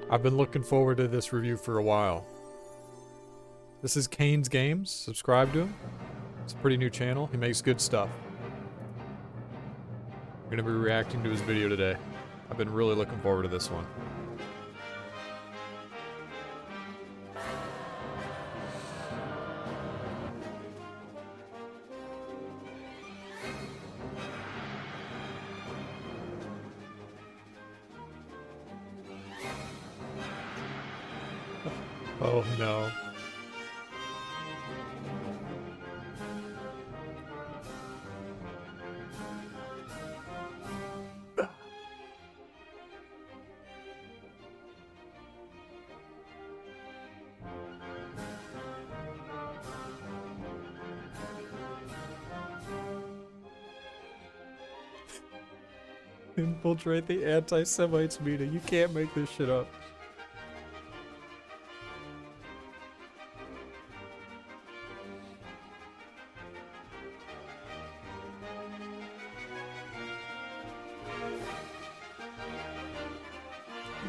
I've been looking forward to this review for a while. This is Kane's Games. Subscribe to him. It's a pretty new channel. He makes good stuff. I'm going to be reacting to his video today. I've been really looking forward to this one. Oh no. Infiltrate the anti-Semites meeting. You can't make this shit up.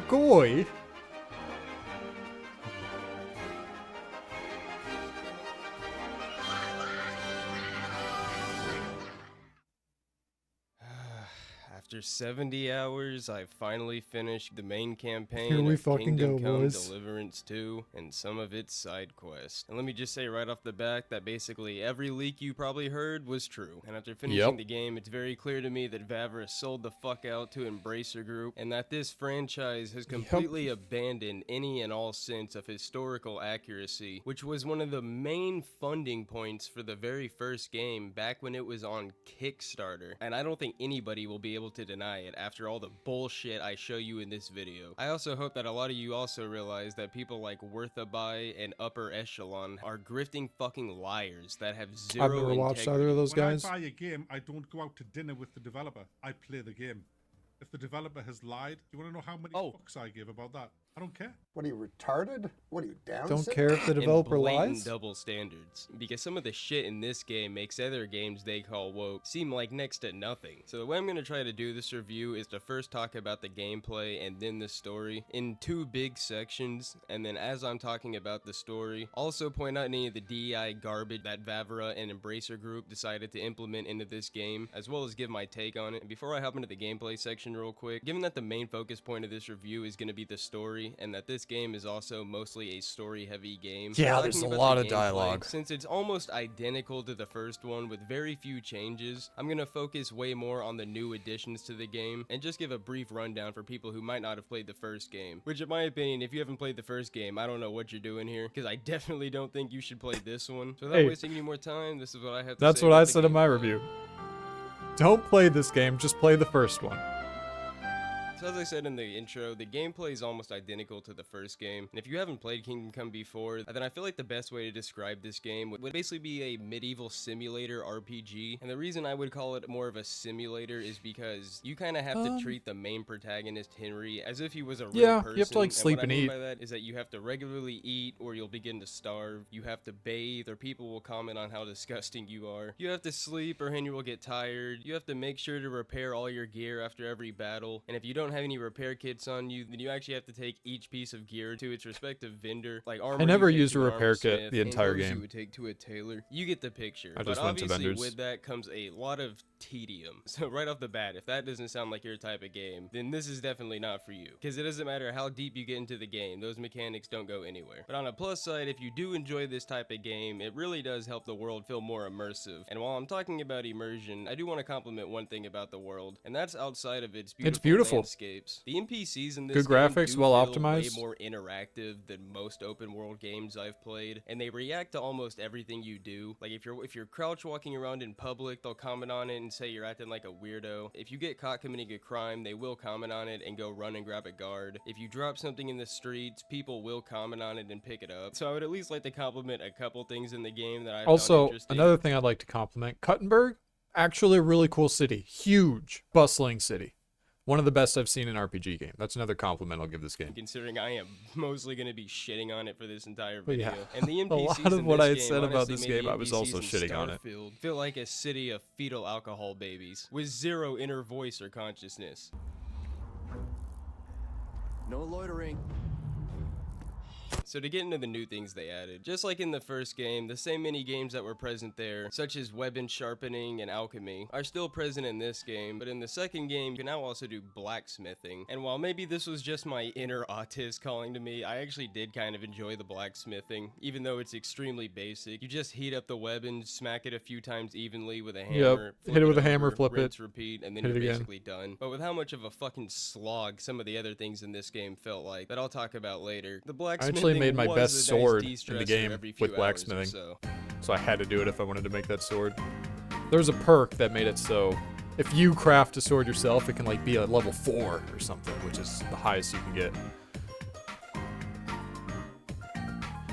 Goy? After 70 hours, I finally finished the main campaign Here we of fucking Kingdom go, Come boys. Deliverance 2 and some of its side quests. And let me just say right off the bat that basically every leak you probably heard was true. And after finishing the game, it's very clear to me that Vavra sold the fuck out to Embracer Group, and that this franchise has completely abandoned any and all sense of historical accuracy, which was one of the main funding points for the very first game back when it was on Kickstarter. And I don't think anybody will be able to deny it after all the bullshit I show you in this video. I also hope that a lot of you also realize that people like Worthaby and Upper Echelon are grifting fucking liars that have zero I've never watched integrity. either of those guys. When I buy a game, I don't go out to dinner with the developer. I play the game. If the developer has lied, do you want to know how many fucks I give about that? I don't care. What are you, retarded? What are you, down? Don't care if the developer and blatant lies? double standards, because some of the shit in this game makes other games they call woke seem like next to nothing. So the way I'm going to try to do this review is to first talk about the gameplay and then the story in two big sections, and then as I'm talking about the story, also point out any of the DEI garbage that Vavra and Embracer Group decided to implement into this game, as well as give my take on it. And before I hop into the gameplay section real quick, given that the main focus point of this review is going to be the story, and that this game is also mostly a story-heavy game. Yeah, there's a lot of dialogue. Since it's almost identical to the first one with very few changes, I'm gonna focus way more on the new additions to the game and just give a brief rundown for people who might not have played the first game. Which, in my opinion, if you haven't played the first game, I don't know what you're doing here, because I definitely don't think you should play this one. So without wasting any more time, this is what I have to say. That's what I said in my review. Don't play this game, just play the first one. So as I said in the intro, the gameplay is almost identical to the first game, and if you haven't played Kingdom Come before, then I feel like the best way to describe this game would basically be a medieval simulator RPG, and the reason I would call it more of a simulator is because you kind of have to treat the main protagonist, Henry, as if he was a real person. You have to like sleep and eat. What I mean by that is that you have to regularly eat or you'll begin to starve, you have to bathe or people will comment on how disgusting you are, you have to sleep or Henry will get tired, you have to make sure to repair all your gear after every battle, and if you don't have any repair kits on you, then you actually have to take each piece of gear to its respective vendor. Like armor, I never used a repair kit the entire game. You would take to a tailor. You get the picture. I just but went to obviously vendors. with that comes a lot of tedium. So right off the bat, if that doesn't sound like your type of game, then this is definitely not for you. Because it doesn't matter how deep you get into the game, those mechanics don't go anywhere. But on a plus side, if you do enjoy this type of game, it really does help the world feel more immersive. And while I'm talking about immersion, I do want to compliment one thing about the world, and that's outside of its beautiful landscapes. The NPCs in this good graphics, well optimized, way more interactive than most open world games I've played, and they react to almost everything you do. Like if you're crouch walking around in public, they'll comment on it and say you're acting like a weirdo. If you get caught committing a crime, they will comment on it and go run and grab a guard. If you drop something in the streets, people will comment on it and pick it up. So I would at least like to compliment a couple things in the game that I found interesting. Another thing I'd like to compliment, Kuttenberg, actually a really cool city, huge, bustling city. One of the best I've seen in an RPG game. That's another compliment I'll give this game. Considering I am mostly going to be shitting on it for this entire video. Yeah. And the NPCs a lot of what I had said about honestly this game, I was also in shitting on it. Feel like a city of fetal alcohol babies with zero inner voice or consciousness. No loitering. So to get into the new things they added, just like in the first game, the same mini games that were present there, such as weapon sharpening and alchemy, are still present in this game, but in the second game, you can now also do blacksmithing. And while maybe this was just my inner autist calling to me, I actually did kind of enjoy the blacksmithing, even though it's extremely basic. You just heat up the weapon, smack it a few times evenly with a hammer, flip hit it with a over, hammer, flip it, rinse, repeat, and then hit you're it again. basically done. But with how much of a fucking slog some of the other things in this game felt like, that I'll talk about later. The I blacksmithing actually made my was best a nice sword in the de-stressor game every few with hours or blacksmithing. so. So I had to do it if I wanted to make that sword. There's a perk that made it so if you craft a sword yourself, it can like be a level 4 or something, which is the highest you can get.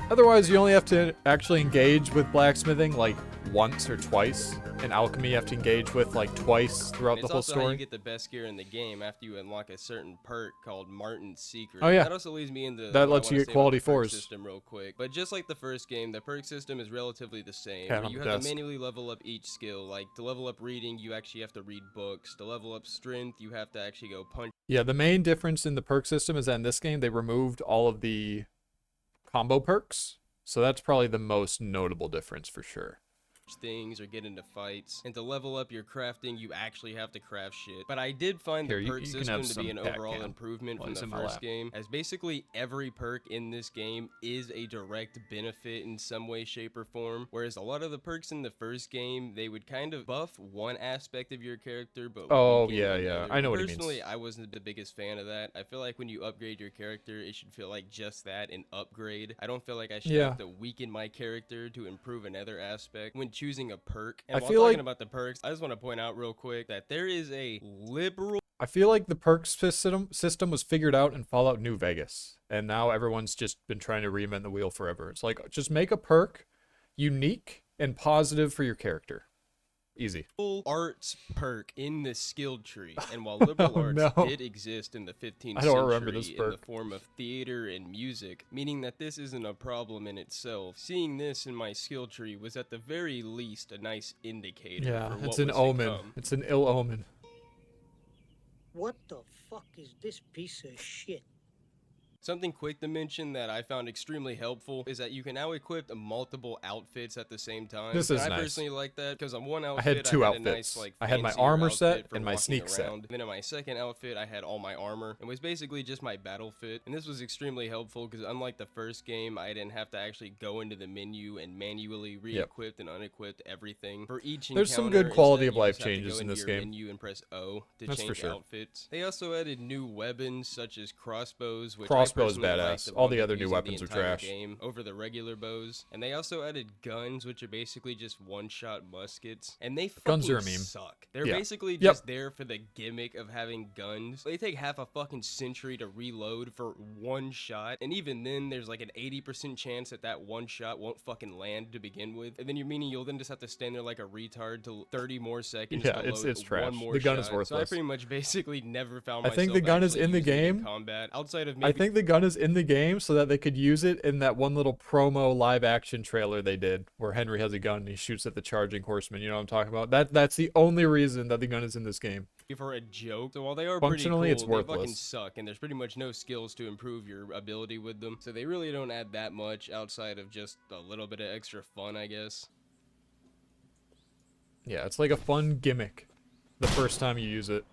Otherwise, you only have to actually engage with blacksmithing like once or twice. In alchemy, you have to engage with like twice throughout And the it's whole also how story. you get the best gear in the game after you unlock a certain perk called Martin's Secret. Oh, yeah. That also leads me into That what lets I you wanna get say quality about the perk fours. system real quick. But just like the first game, the perk system is relatively the same. Cat Where on you the have desk. to manually level up each skill. Like to level up reading, you actually have to read books. To level up strength, you have to actually go punch Yeah, the main difference in the perk system is that in this game, they removed all of the combo perks. So that's probably the most notable difference for sure. things or get into fights. And to level up your crafting, you actually have to craft shit. But I did find Here, the you- perk you can have system to be some an cat overall cam improvement while from he's the in my first lap. game, as basically every perk in this game is a direct benefit in some way, shape, or form. Whereas a lot of the perks in the first game, they would kind of buff one aspect of your character, but Oh, weaken yeah, another. I know what he Personally, means. I wasn't the biggest fan of that. I feel like when you upgrade your character, it should feel like just that, an upgrade. I don't feel like I should Yeah. have to weaken my character to improve another aspect when choosing a perk. And I while feel talking like- about the perks, I just want to point out real quick that there is a liberal I feel like the perks system was figured out in Fallout New Vegas, and now everyone's just been trying to reinvent the wheel forever. It's like, just make a perk unique and positive for your character. Easy. arts perk in the skill tree, and while liberal Oh, arts no. did exist in the 15th I don't century remember this in the perk. form of theater and music, meaning that this isn't a problem in itself, seeing this in my skill tree was at the very least a nice indicator Yeah, for what it's an was to omen. come. It's an ill omen. What the fuck is this piece of shit? Something quick to mention that I found extremely helpful is that you can now equip multiple outfits at the same time. This And is I nice. personally like that because on one I outfit had two a outfits. nice, like, I had my fancier armor outfit set for and my walking sneak set. around. Then in my second outfit, I had all my armor. It was basically just my battle fit, and this was extremely helpful because unlike the first game, I didn't have to actually go into the menu and manually re-equip and unequip everything for each There's some encounter. good quality Instead, of you life just have to changes go in into this your game. menu and press O to That's for change sure. outfits. They also added new weapons such as crossbows, which Crossbow's I personally badass. liked All the above other new using weapons are entire trash. game over the regular bows. And they also added guns, which are basically just one-shot muskets, and they Guns fucking are a meme. suck. They're Yeah. basically Yep. just there for the gimmick of having guns. They take half a fucking century to reload for one shot, and even then, there's like an 80% chance that that one shot won't fucking land to begin with. And then you'll then just have to stand there like a retard till 30 more seconds Yeah, to it's load trash. one more The gun is shot. So I worthless. pretty much basically never found I myself think the gun is actually in the using it game. combat outside of I maybe think the gun is in the game so that they could use it in that one little promo live action trailer they did where Henry has a gun and he shoots at the charging horseman. You know what I'm talking about? That's the only reason that the gun is in this game. for a joke. So while they are Functionally, pretty it's cool, they fucking worthless. suck, and there's pretty much no skills to improve your ability with them. So they really don't add that much outside of just a little bit of extra fun, I guess. Yeah, it's like a fun gimmick the first time you use it.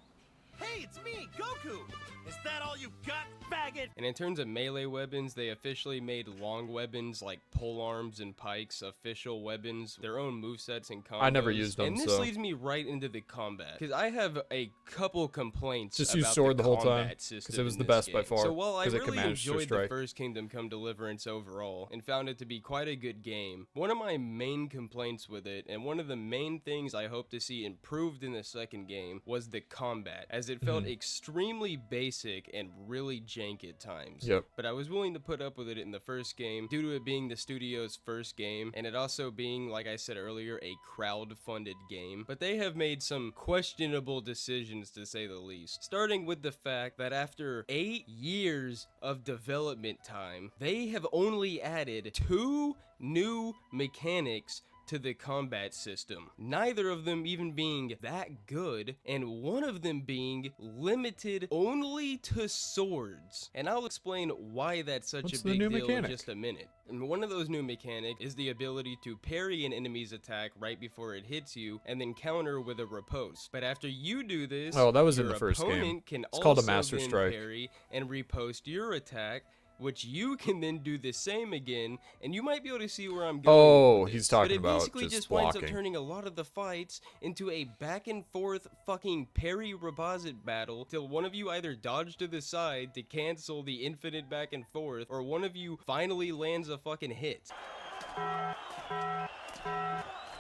Hey, it's me, Goku! Is that all you got, faggot? And in terms of melee weapons, they officially made long weapons like polearms and pikes official weapons, their own movesets and combos. I never used them, And this so- leads me right into the combat, because I have a couple complaints Just about use sword the whole time, combat 'cause system it was in the this best by game. far, So while I 'cause it could really manage to enjoyed the strike. first Kingdom Come Deliverance overall and found it to be quite a good game, one of my main complaints with it, and one of the main things I hope to see improved in the second game, was the combat, as it felt extremely basic and really jank at times. Yep. But I was willing to put up with it in the first game due to it being the studio's first game, and it also being, like I said earlier, a crowd-funded game. But they have made some questionable decisions, to say the least. Starting with the fact that after 8 years of development time, they have only added 2 new mechanics to the combat system, neither of them even being that good, and one of them being limited only to swords. And I'll explain why that's such What's a the big new deal mechanic? in just a minute. And one of those new mechanics is the ability to parry an enemy's attack right before it hits you, and then counter with a riposte. But after you do this, Oh, that was in your the first game. opponent can It's called a also Master then Strike. parry and riposte your attack, which you can then do the same again, and you might be able to see where I'm going. Oh, with he's this. talking but it about basically just winds up blocking. turning a lot of the fights into a back and forth fucking parry reposit battle till one of you either dodge to the side to cancel the infinite back and forth, or one of you finally lands a fucking hit.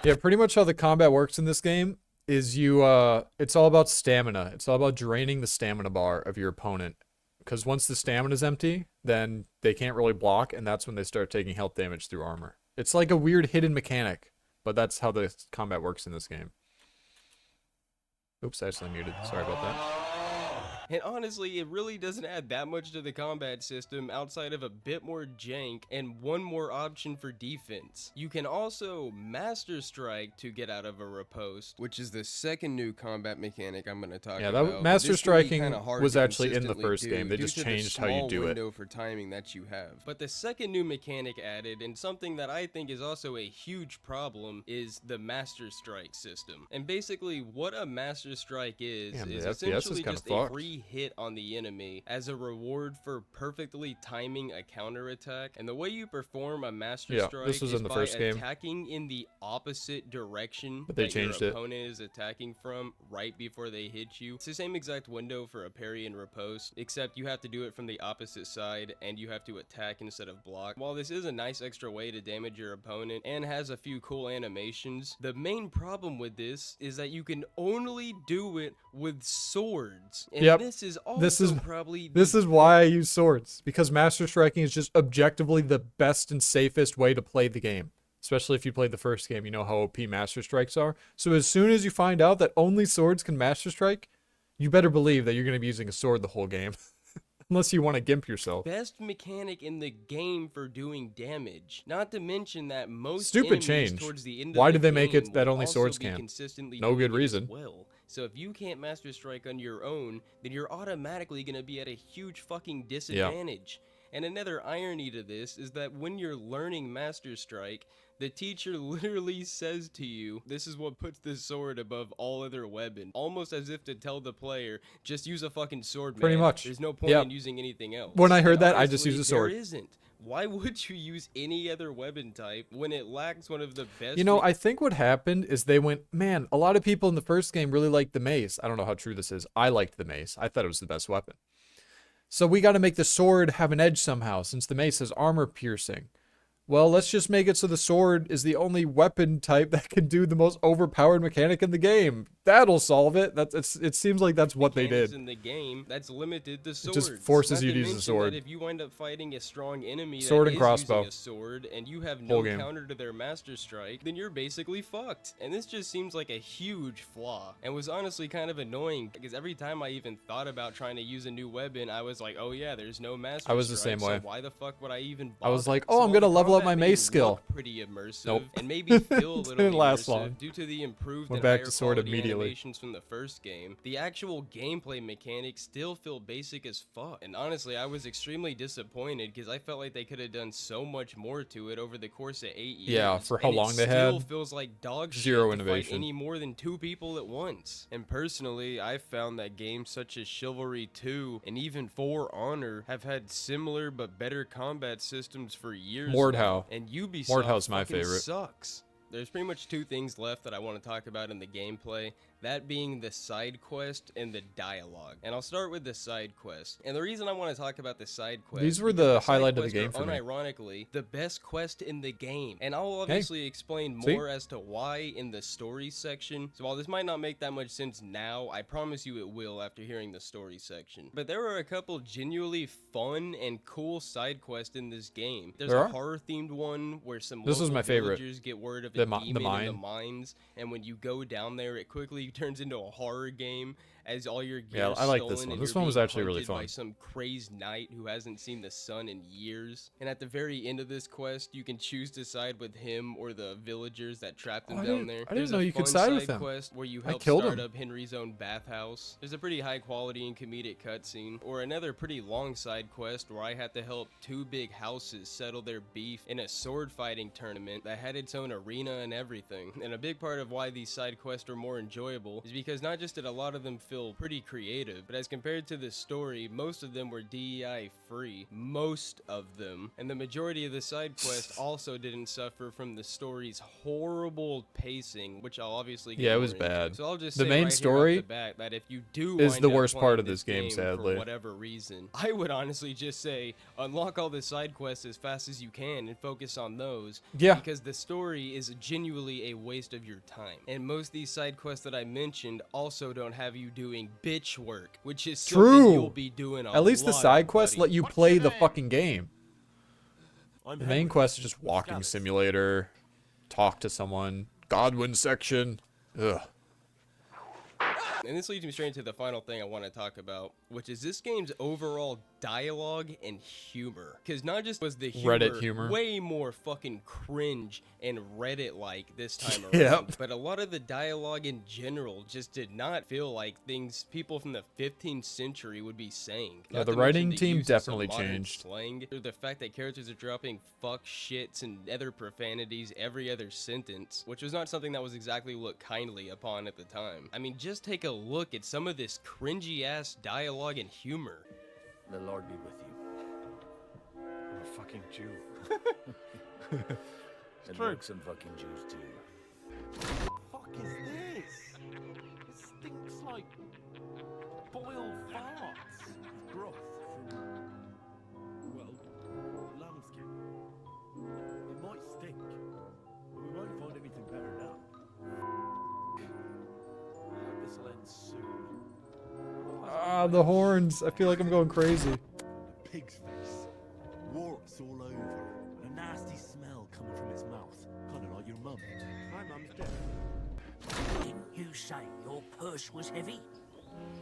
Yeah, pretty much how the combat works in this game is it's all about stamina. It's all about draining the stamina bar of your opponent. Because once the stamina is empty, then they can't really block, and that's when they start taking health damage through armor. It's like a weird hidden mechanic, but that's how the combat works in this game. Oops, I accidentally muted. Sorry about that. And honestly, it really doesn't add that much to the combat system outside of a bit more jank and one more option for defense. You can also Master Strike to get out of a riposte, which is the second new combat mechanic I'm going to talk about. That Master This can be Striking kinda hard was to actually in the consistently first do game. They due just to the changed how you small do it. window for timing that you have. But the second new mechanic added, and something that I think is also a huge problem, is the Master Strike system. And basically what a Master Strike is Damn, the FPS is essentially kinda just a fucked. free hit on the enemy as a reward for perfectly timing a counterattack. And the way you perform a Master Yeah, Strike this was is in the by first game. attacking in the opposite direction But they that changed your it. opponent is attacking from right before they hit you. It's the same exact window for a parry and riposte, except you have to do it from the opposite side and you have to attack instead of block. While this is a nice extra way to damage your opponent and has a few cool animations, the main problem with this is that you can only do it with swords. And Yep. this is also This is probably This is why I use swords, because Master Striking is just objectively the best and safest way to play the game. Especially if you played the first game, you know how OP Master Strikes are. So as soon as you find out that only swords can Master Strike, you better believe that you're going to be using a sword the whole game. Unless you want to gimp yourself. best mechanic in the game for doing damage. Not to mention that most Stupid enemies change. towards the end Why of the did they make it game that will only also swords be can? consistently No good doing it as reason. well. So if you can't Master Strike on your own, then you're automatically going to be at a huge fucking disadvantage. And another irony to this is that when you're learning Master Strike, the teacher literally says to you, this is what puts this sword above all other weapon. Almost as if to tell the player, just use a fucking sword, man. Pretty much. There's no point Yep. in using anything else. When I heard And that, I just honestly, used a sword. There isn't. Why would you use any other weapon type when it lacks one of the best? You know, I think what happened is they went, man, a lot of people in the first game really liked the mace. I don't know how true this is. I liked the mace. I thought it was the best weapon. So we got to make the sword have an edge somehow, since the mace has armor piercing. Well, let's just make it so the sword is the only weapon type that can do the most overpowered mechanic in the game. That'll solve it. It seems like that's what they mechanics did. in the game that's limited to It swords. just forces Not you to use a mention sword. that if you wind up fighting a strong enemy Sword that and is crossbow. using a sword and you have no Whole game. counter to their Master Strike, then you're basically fucked. And this just seems like a huge flaw, and was honestly kind of annoying because every time I even thought about trying to use a new weapon, I was like, oh yeah, there's no Master Strike. I was the same way. So why the fuck would I even I was bother? like, So oh, I'm while gonna the level up combat my may mace skill. look pretty immersive Nope. and maybe feel a little Didn't last immersive long. due to the improved Went and back higher to sword quality immediately. animations from the first game, the actual gameplay mechanics still feel basic as fuck. And honestly, I was extremely disappointed because I felt like they could have done so much more to it over the course of 8 years. Yeah, for how and long it they still had. feels like dog shit Zero to fight innovation. any more than 2 people at once. And personally, I found that games such as Chivalry 2 and even For Honor have had similar but better combat systems for years now. Mordhau. And Ubisoft Mordhau's my fucking favorite. sucks. There's pretty much 2 things left that I want to talk about in the gameplay, that being the side quest and the dialogue. And I'll start with the side quest. And the reason I want to talk about the side quest, These were because the side highlight of the quests game are for me. unironically the best quest in the game. And I'll obviously explain see? more as to why in the story section. So while this might not make that much sense now, I promise you it will after hearing the story section. But there are a couple genuinely fun and cool side quests in this game. There's There a are? horror themed one where some This was local my favorite. villagers get word of a The demon in the mine. mines, and when you go down there it quickly turns into a horror game as all your gear Yeah, I like this stolen one. and This you're one was being actually really hunted by fun. some crazed knight who hasn't seen the sun in years. And at the very end of this quest, you can choose to side with him or the villagers that trapped him down there. I There's didn't know a you could fun side with side him. quest where you I help killed start him. up Henry's own bathhouse. There's a pretty high quality and comedic cutscene, or another pretty long side quest where I had to help two big houses settle their beef in a sword fighting tournament that had its own arena and everything. And a big part of why these side quests are more enjoyable is because not just did a lot of them feel pretty creative, but as compared to the story, most of them were DEI free. Most of them. And the majority of the side quests also didn't suffer from the story's horrible pacing, which I'll obviously get Yeah, it more was into. bad. So I'll just The say main right story here off the bat that if you do is wind the up worst part playing of this game, for sadly. whatever reason, I would honestly just say unlock all the side quests as fast as you can and focus on those. Yeah. Because the story is genuinely a waste of your time. And most of these side quests that I mentioned also don't have you doing bitch work, which is something True. you'll be doing a At least the lot side of, quests buddy. let you What's play your the name? fucking game. I'm The main Henry. quest is just walking Scabbards. simulator, talk to someone, Godwin section. Ugh. And this leads me straight into the final thing I want to talk about, which is this game's overall dialogue and humor. Because not just was the Reddit humor. way more fucking cringe and Reddit-like this time around, Yep. but a lot of the dialogue in general just did not feel like things people from the 15th century would be saying. Yeah, Not the to writing mention team use of some definitely modern changed. Slang, or the fact that characters are dropping fuck shits and other profanities every other sentence, which was not something that was exactly looked kindly upon at the time. I mean, just take a look at some of this cringy ass dialogue and humor. The Lord be with you. I'm a fucking Jew. And works and fucking Jews too. Fuck is this? It stinks like boiled farts. Broth from, well, lamb's skin. It might stink, but we won't find anything better now. I hope this will end soon. Ah, the horns. I feel like I'm going crazy. A pig's face, warts all over, and a nasty smell coming from its mouth, kind of like your mum. My mum's dead. Didn't you say your purse was heavy?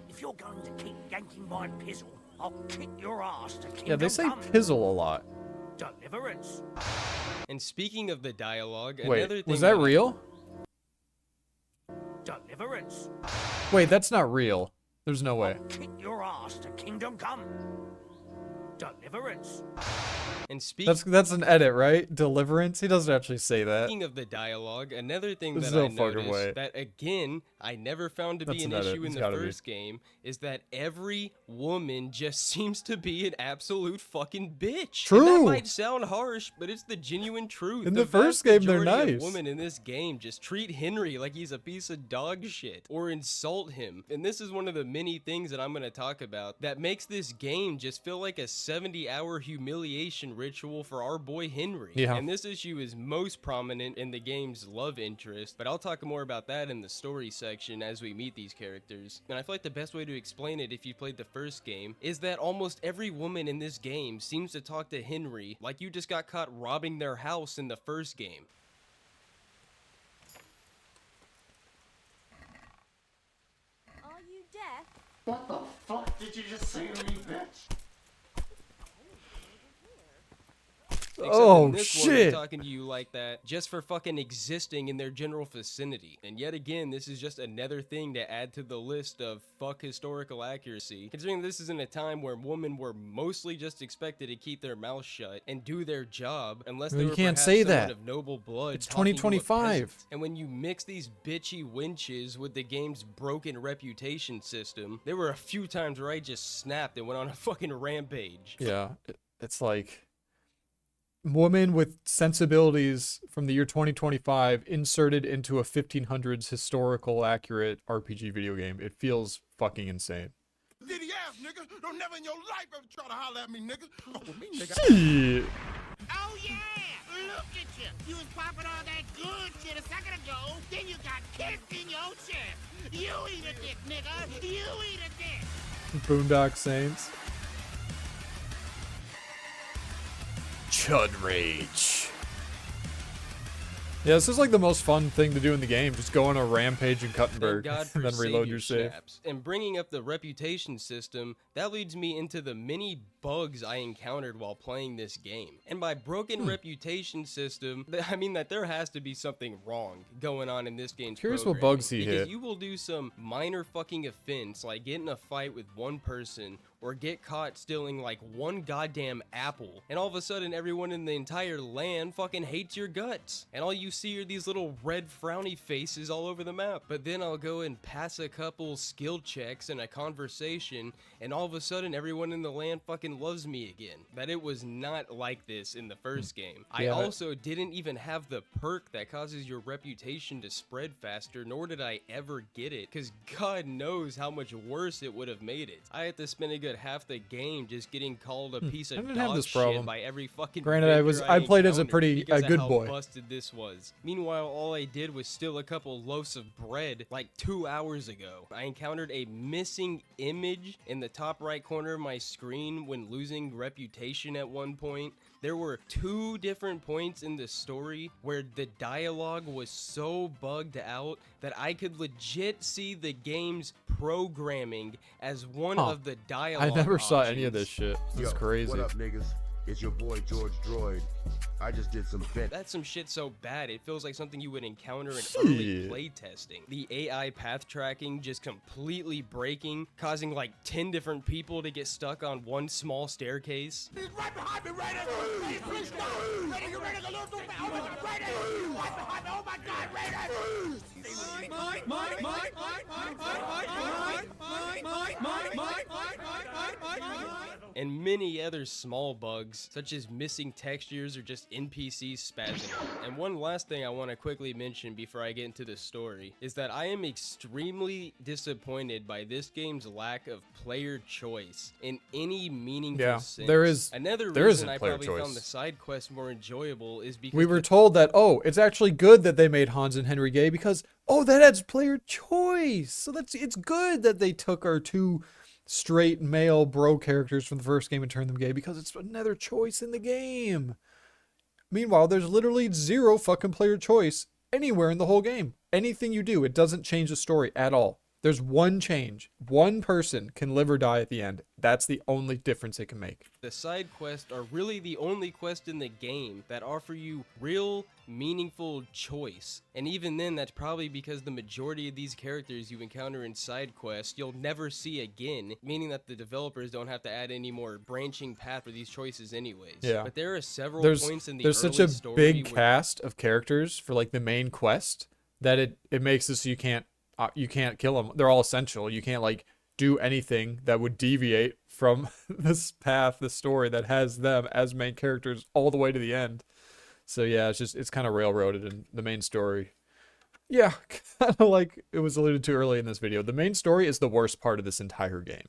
If you're going to keep yanking my pizzle, I'll kick your ass to Kingdom Yeah, they say Come pizzle a lot. Deliverance. And speaking of the dialogue, Wait, another thing was that real? Deliverance. Wait, that's not real. There's no way. I'll kick your ass to Kingdom Come. Deliverance. And speaking That's an edit, right? Deliverance? He doesn't actually say that. Speaking of the dialogue, another thing There's that no I fucking noticed way. that again I never found to be That's an an edit. issue in It's the gotta be. first game is that every woman just seems to be an absolute fucking bitch. And that True. might sound harsh, but it's the genuine truth. In the vast first game, they're majority of nice. Women in this game just treat Henry like he's a piece of dog shit or insult him. And this is one of the many things that I'm going to talk about that makes this game just feel like a 70-hour humiliation ritual for our boy Henry. Yeah. And this issue is most prominent in the game's love interest, but I'll talk more about that in the story section as we meet these characters. And I feel like the best way to explain it if you played the first game is that almost every woman in this game seems to talk to Henry like you just got caught robbing their house in the first game. Are you deaf? What the fuck did you just say to me, bitch? Except Oh, in this one, they're shit. talking to you like that just for fucking existing in their general vicinity. And yet again, this is just another thing to add to the list of fuck historical accuracy. Considering this is in a time where women were mostly just expected to keep their mouths shut and do their job unless they You were can't perhaps say someone that. of noble blood. It's talking to a 2025. peasant. And when you mix these bitchy winches with the game's broken reputation system, there were a few times where I just snapped and went on a fucking rampage. Yeah, it's like woman with sensibilities from the year 2025 inserted into a 1500s historical accurate RPG video game. It feels fucking insane. Diddy ass nigga, don't never in your life ever try to holler at me, nigga. Fuck with me, nigga. Shit. Oh yeah! Look at you! You was popping all that good shit a second ago, then you got kicked in your chest! You eat a dick, nigga! You eat a dick! Boondock Saints. Chud Rage. Yeah, this is like the most fun thing to do in the game. Just go on a rampage in Cuttenberg God for and then reload your save. snaps. And bringing up the reputation system, that leads me into the many bugs I encountered while playing this game. And by broken reputation system, I mean that there has to be something wrong going on in this game's Curious what programming. bugs he because hit. you will do some minor fucking offense, like get in a fight with one person, or get caught stealing like one goddamn apple, and all of a sudden everyone in the entire land fucking hates your guts, and all you see are these little red frowny faces all over the map. But then I'll go and pass a couple skill checks and a conversation, and all of a sudden everyone in the land fucking loves me again. That it was not like this in the first game. I also didn't even have the perk that causes your reputation to spread faster, nor did I ever get it, because God knows how much worse it would have made it. I had to spend a good half the game just getting called a piece of dog shit by every fucking Granted, I played as a pretty good boy. Busted this was. Meanwhile, all I did was steal a couple loaves of bread like 2 hours ago. I encountered a missing image in the top right corner of my screen when losing reputation at one point. There were 2 different points in the story where the dialogue was so bugged out that I could legit see the game's programming as one of the dialogue I never saw any options. of this shit. This is crazy. What up, niggas? It's your boy George Droid. I just did some vent. That's some shit so bad, it feels like something you would encounter in early playtesting. The AI path tracking just completely breaking, causing like 10 different people to get stuck on one small staircase. He's right behind me, right at me. Ready, please stop. Ready, you ready to go a little too fast. Oh my God, right at me. Right behind me. Oh my God, right at me. And many other small bugs, such as missing textures or just NPCs spazzing out. And one last thing I want to quickly mention before I get into the story is that I am extremely disappointed by this game's lack of player choice in any meaningful sense. there is. Another there reason isn't I player probably choice. found the side quest more enjoyable is because We were told that, oh, it's actually good that they made Hans and Henry gay because, oh, that adds player choice. So it's good that they took our 2 straight male bro characters from the first game and turned them gay because it's another choice in the game. Meanwhile, there's literally 0 fucking player choice anywhere in the whole game. Anything you do, it doesn't change the story at all. There's one change. One person can live or die at the end. That's the only difference it can make. the side quests are really the only quest in the game that offer you real, meaningful choice. And even then, that's probably because the majority of these characters you encounter in side quests you'll never see again, meaning that the developers don't have to add any more branching path for these choices anyways. Yeah. But there are several There's points in the there's early such a story big where cast of characters for like the main quest that it makes it so you can't kill them. They're all essential. You can't like do anything that would deviate from this path, the story that has them as main characters all the way to the end. So yeah, it's kind of railroaded in the main story. Yeah, kind of like it was alluded to early in this video. The main story is the worst part of this entire game.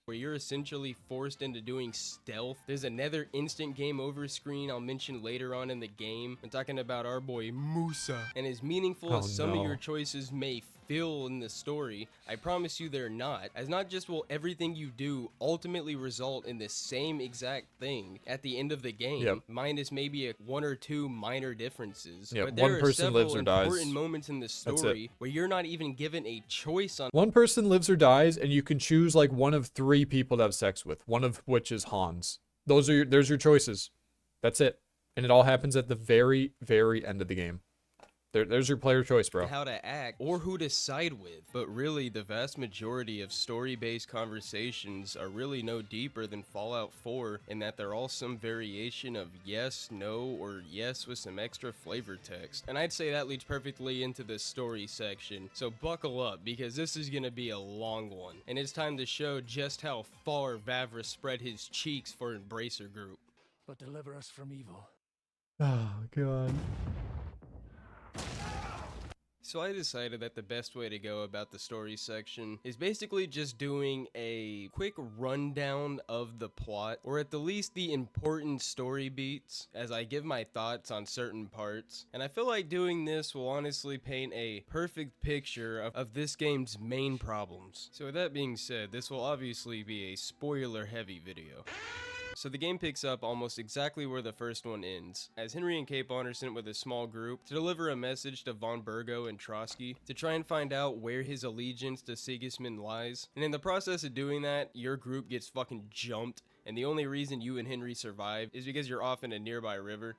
where you're essentially forced into doing stealth. There's another instant game over screen I'll mention later on in the game. I'm talking about our boy Musa. And as meaningful as some of your choices may feel in the story, I promise you they're not. As not just will everything you do ultimately result in the same exact thing at the end of the game, minus maybe 1 or 2 minor differences. But there one are person several lives or dies. important moments in the story where you're not even given a choice on One person lives or dies, and you can choose like one of 3 people to have sex with, one of which is Hans. There's your choices. That's it. And it all happens at the very, very end of the game. There's your player choice, bro. How to act or who to side with. But really, the vast majority of story-based conversations are really no deeper than Fallout 4 in that they're all some variation of yes, no, or yes with some extra flavor text. And I'd say that leads perfectly into the story section. So buckle up, because this is gonna be a long one. And it's time to show just how far Vavra spread his cheeks for Embracer Group. But deliver us from evil. Oh, God. So I decided that the best way to go about the story section is basically just doing a quick rundown of the plot, or at the least the important story beats, as I give my thoughts on certain parts. And I feel like doing this will honestly paint a perfect picture of this game's main problems. So with that being said, this will obviously be a spoiler heavy video. So the game picks up almost exactly where the first one ends, as Henry and Capon are sent with a small group to deliver a message to von Burgo and Trotsky to try and find out where his allegiance to Sigismund lies. And in the process of doing that, your group gets fucking jumped, and the only reason you and Henry survive is because you're off in a nearby river.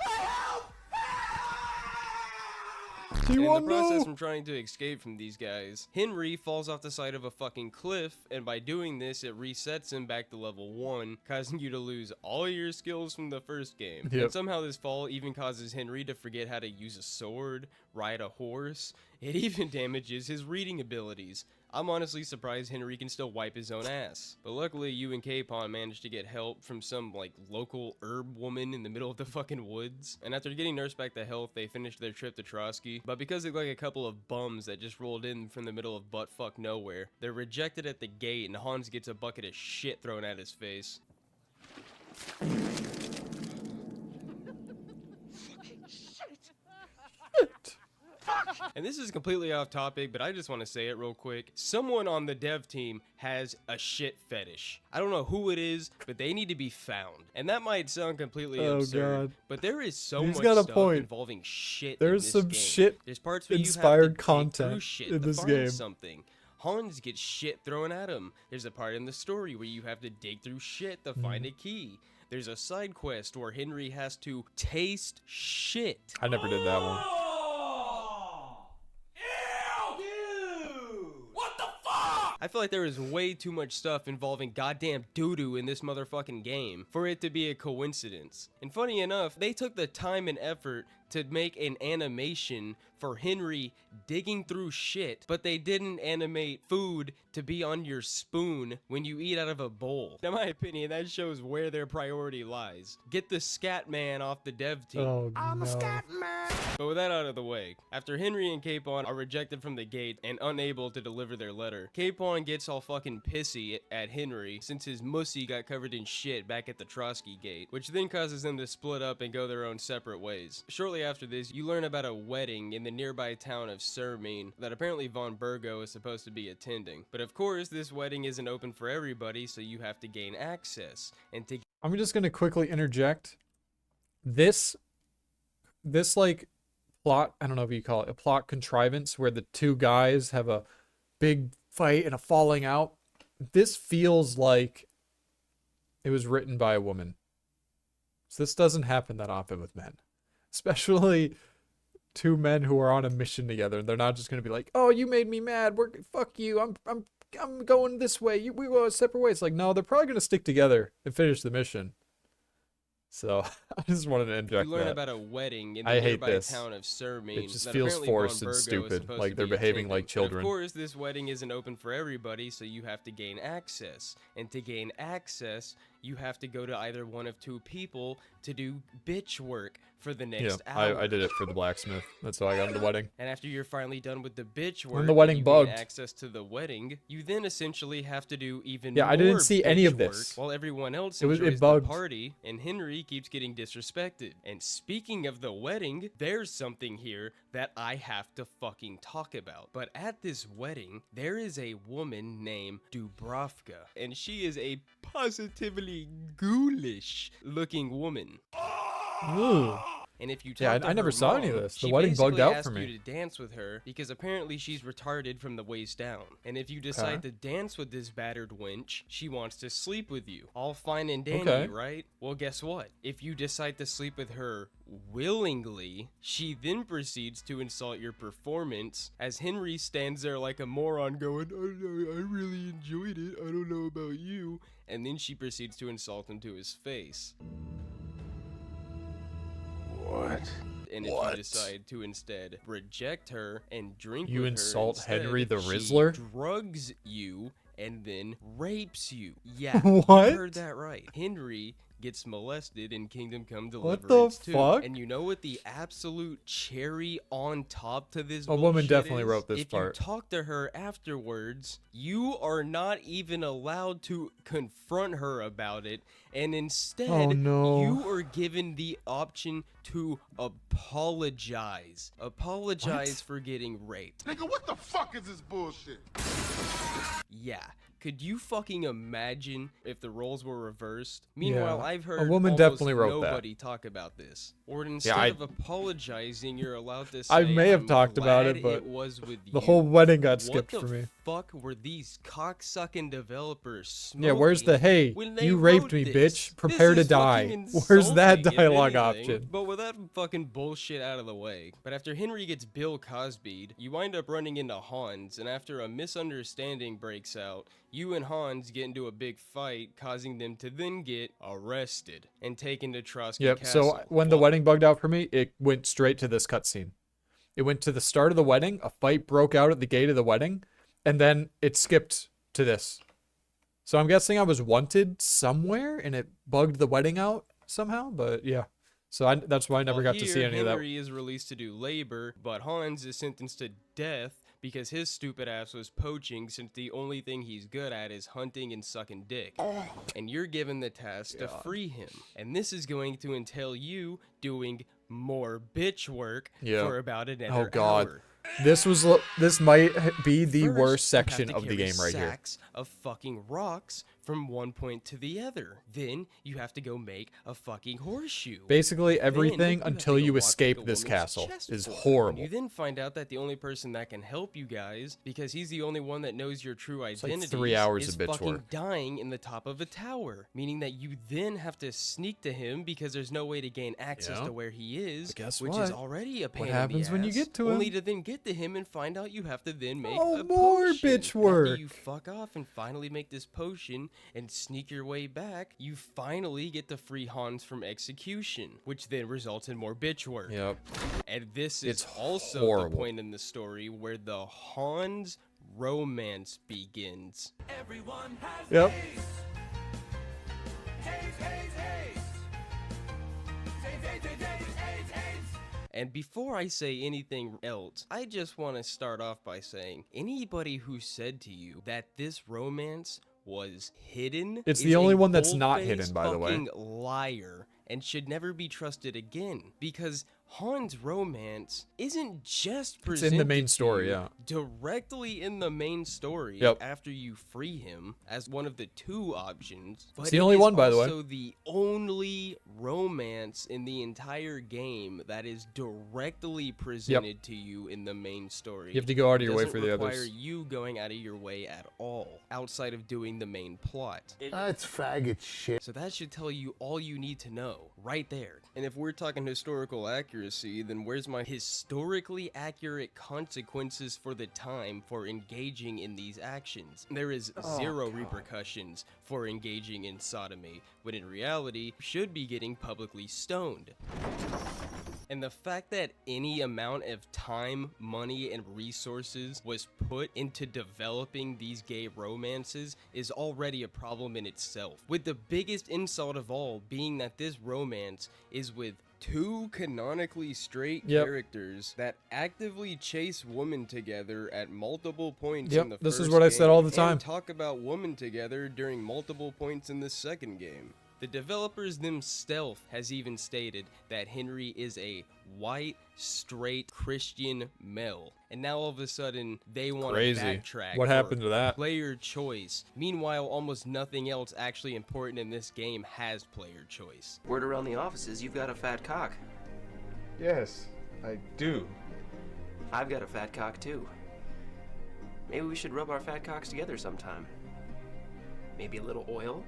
And in the process from trying to escape from these guys, Henry falls off the side of a fucking cliff, and by doing this, it resets him back to level 1, causing you to lose all your skills from the first game. Yep. And somehow this fall even causes Henry to forget how to use a sword, ride a horse. It even damages his reading abilities. I'm honestly surprised Henry can still wipe his own ass. But luckily, you and Capon managed to get help from some, like, local herb woman in the middle of the fucking woods. And after getting nursed back to health, they finished their trip to Trotsky. But because they look like a couple of bums that just rolled in from the middle of buttfuck nowhere, they're rejected at the gate, and Hans gets a bucket of shit thrown at his face. And this is completely off topic, but I just want to say it real quick. Someone on the dev team has a shit fetish. I don't know who it is, but they need to be found. And that might sound completely absurd, but there is so much stuff involving shit. There's in this some game. shit There's parts where inspired you have to content dig through shit in to this find game. something. Hans gets shit thrown at him. There's a part in the story where you have to dig through shit to find a key. There's a side quest where Henry has to taste shit. I never did that one. I feel like there is way too much stuff involving goddamn doo-doo in this motherfucking game for it to be a coincidence. And funny enough, they took the time and effort to make an animation for Henry digging through shit, but they didn't animate food to be on your spoon when you eat out of a bowl. In my opinion, that shows where their priority lies. Get the scat man off the dev team. Oh, I'm a scat man. But with that out of the way, after Henry and Capon are rejected from the gate and unable to deliver their letter, Capon gets all fucking pissy at Henry since his mussy got covered in shit back at the Trotsky gate, which then causes them to split up and go their own separate ways. Shortly after this, you learn about a wedding in the nearby town of Surmine that apparently von Burgo is supposed to be attending. But of course, this wedding isn't open for everybody, so you have to gain access. And to I'm just gonna quickly interject. This like plot, I don't know if you call it a plot contrivance, where the two guys have a big fight and a falling out. This feels like it was written by a woman. So this doesn't happen that often with men, especially two men who are on a mission together. And they're not just gonna be like, "Oh, you made me mad. Fuck you. I'm going this way. We go separate ways." Like, no, they're probably gonna stick together and finish the mission. So I just wanted to inject you learn that. about a wedding in the I hate nearby this. town of Surmine. It just that feels apparently forced von and Burgo is stupid, supposed like to they're be behaving attending. like But children. of course, this wedding isn't open for everybody, so you have to gain access. And to gain access, you have to go to either one of two people to do bitch work for the next hour. I did it for the blacksmith. That's how I got into the wedding. And after you're finally done with the bitch work, the wedding and you bugged. gain access to the wedding, you then essentially have to do even Yeah, more I didn't see any bitch of this. work while everyone else It enjoys the bugged. party, and Henry keeps getting disrespected. And speaking of the wedding, there's something here that I have to fucking talk about. But at this wedding, there is a woman named Dubravka, and she is a positively ghoulish looking woman. Ooh. And if you talk Yeah, to I never her saw any of mom, this. The she wedding bugged basically out for asked me. you to dance with her because apparently she's retarded from the waist down. And if you decide to dance with this battered wench, she wants to sleep with you. All fine and dandy, Okay. right? Well, guess what? If you decide to sleep with her willingly, she then proceeds to insult your performance as Henry stands there like a moron going, "Oh, I really enjoyed it. I don't know about you." And then she proceeds to insult him to his face. What? And if you decide to instead reject her and drink You with insult her instead, Henry the she Rizzler? drugs you and then rapes you. Yeah, What? you heard that right. Henry gets molested in Kingdom Come What Deliverance the 2. fuck? And you know what the absolute cherry on top to this A woman bullshit definitely is? wrote this if part. you talk to her afterwards, you are not even allowed to confront her about it, and instead Oh, no. you are given the option to apologize. Apologize for getting raped. Nigga, what the fuck is this bullshit? Yeah. Could you fucking imagine if the roles were reversed? Meanwhile, Yeah, I've a heard woman almost definitely wrote that. nobody talk about this. Or instead of apologizing, you're allowed to say, I may have "I'm talked about glad it, but was with the you." whole wedding got What skipped the for me. fuck were these cocksucking developers smoking? Yeah, where's the hey, when they you raped wrote me, this? bitch, prepare This to is fucking die. Where's that insulting, if dialogue anything. option? But with that fucking bullshit out of the way. But after Henry gets Bill Cosby'd, you wind up running into Hans, and after a misunderstanding breaks out, you and Hans get into a big fight, causing them to then get arrested and taken to Trotsky Yep, Castle. so when the wedding bugged out for me, it went straight to this cutscene. It went to the start of the wedding, a fight broke out at the gate of the wedding, and then it skipped to this. So I'm guessing I was wanted somewhere, and it bugged the wedding out somehow, but yeah. So that's why I never got to see any of that. Henry is released to do labor, but Hans is sentenced to death because his stupid ass was poaching, since the only thing he's good at is hunting and sucking dick. And you're given the task to free him. And this is going to entail you doing more bitch work for about another hour. This might be the First, worst you have section to of the carry game right here. sacks of fucking rocks from one point to the other. Then you have to go make a fucking horseshoe. Basically everything Then until you you have to go escape walk this the woman's castle chest is plate. horrible. You then find out that the only person that can help you guys, because he's the only one that knows your true identity, like 3 hours is of bitch fucking work. dying in the top of a tower. Meaning that you then have to sneak to him because there's no way to gain access to where he is, But guess which what? is already a pain What in the happens when you ass, get to only him? to then get to him and find out you have to then make Oh, a more potion. bitch And work. after you fuck off and finally make this potion and sneak your way back, you finally get to free Hans from execution, which then results in more bitch work. Yep. And this is It's also horrible. the point in the story where the Hans romance begins. Everyone has Yep. haste. Haste, haste, haste. Haste, haste, haste, haste, haste. And before I say anything else, I just want to start off by saying, anybody who said to you that this romance was hidden, It's is the only a one that's not bold-faced hidden, by the way. fucking liar, and should never be trusted again, because Hans' romance isn't just presented It's in the main to story, you yeah. directly in the main story Yep. after you free him as one of the two options. But the it only is one, by the way. also the only romance in the entire game that is directly presented to you in the main story. You have to go out of It your way doesn't for the require others. you going out of your way at all, outside of doing the main plot. That's faggot shit. So that should tell you all you need to know, right there. And if we're talking historical accuracy, then where's my historically accurate consequences for the time for engaging in these actions? There is zero repercussions for engaging in sodomy, when in reality, you should be getting publicly stoned. And the fact that any amount of time, money, and resources was put into developing these gay romances is already a problem in itself. With the biggest insult of all being that this romance is with two canonically straight characters that actively chase women together at multiple points in the first this is what I said all the time. and talk about women together during multiple points in the second game. The developers themselves has even stated that Henry is a white, straight Christian male. And now all of a sudden, they want to Crazy. backtrack. What for happened to that? Player choice. Meanwhile, almost nothing else actually important in this game has player choice. Word around the office is you've got a fat cock. Yes, I do. I've got a fat cock too. Maybe we should rub our fat cocks together sometime. Maybe a little oil?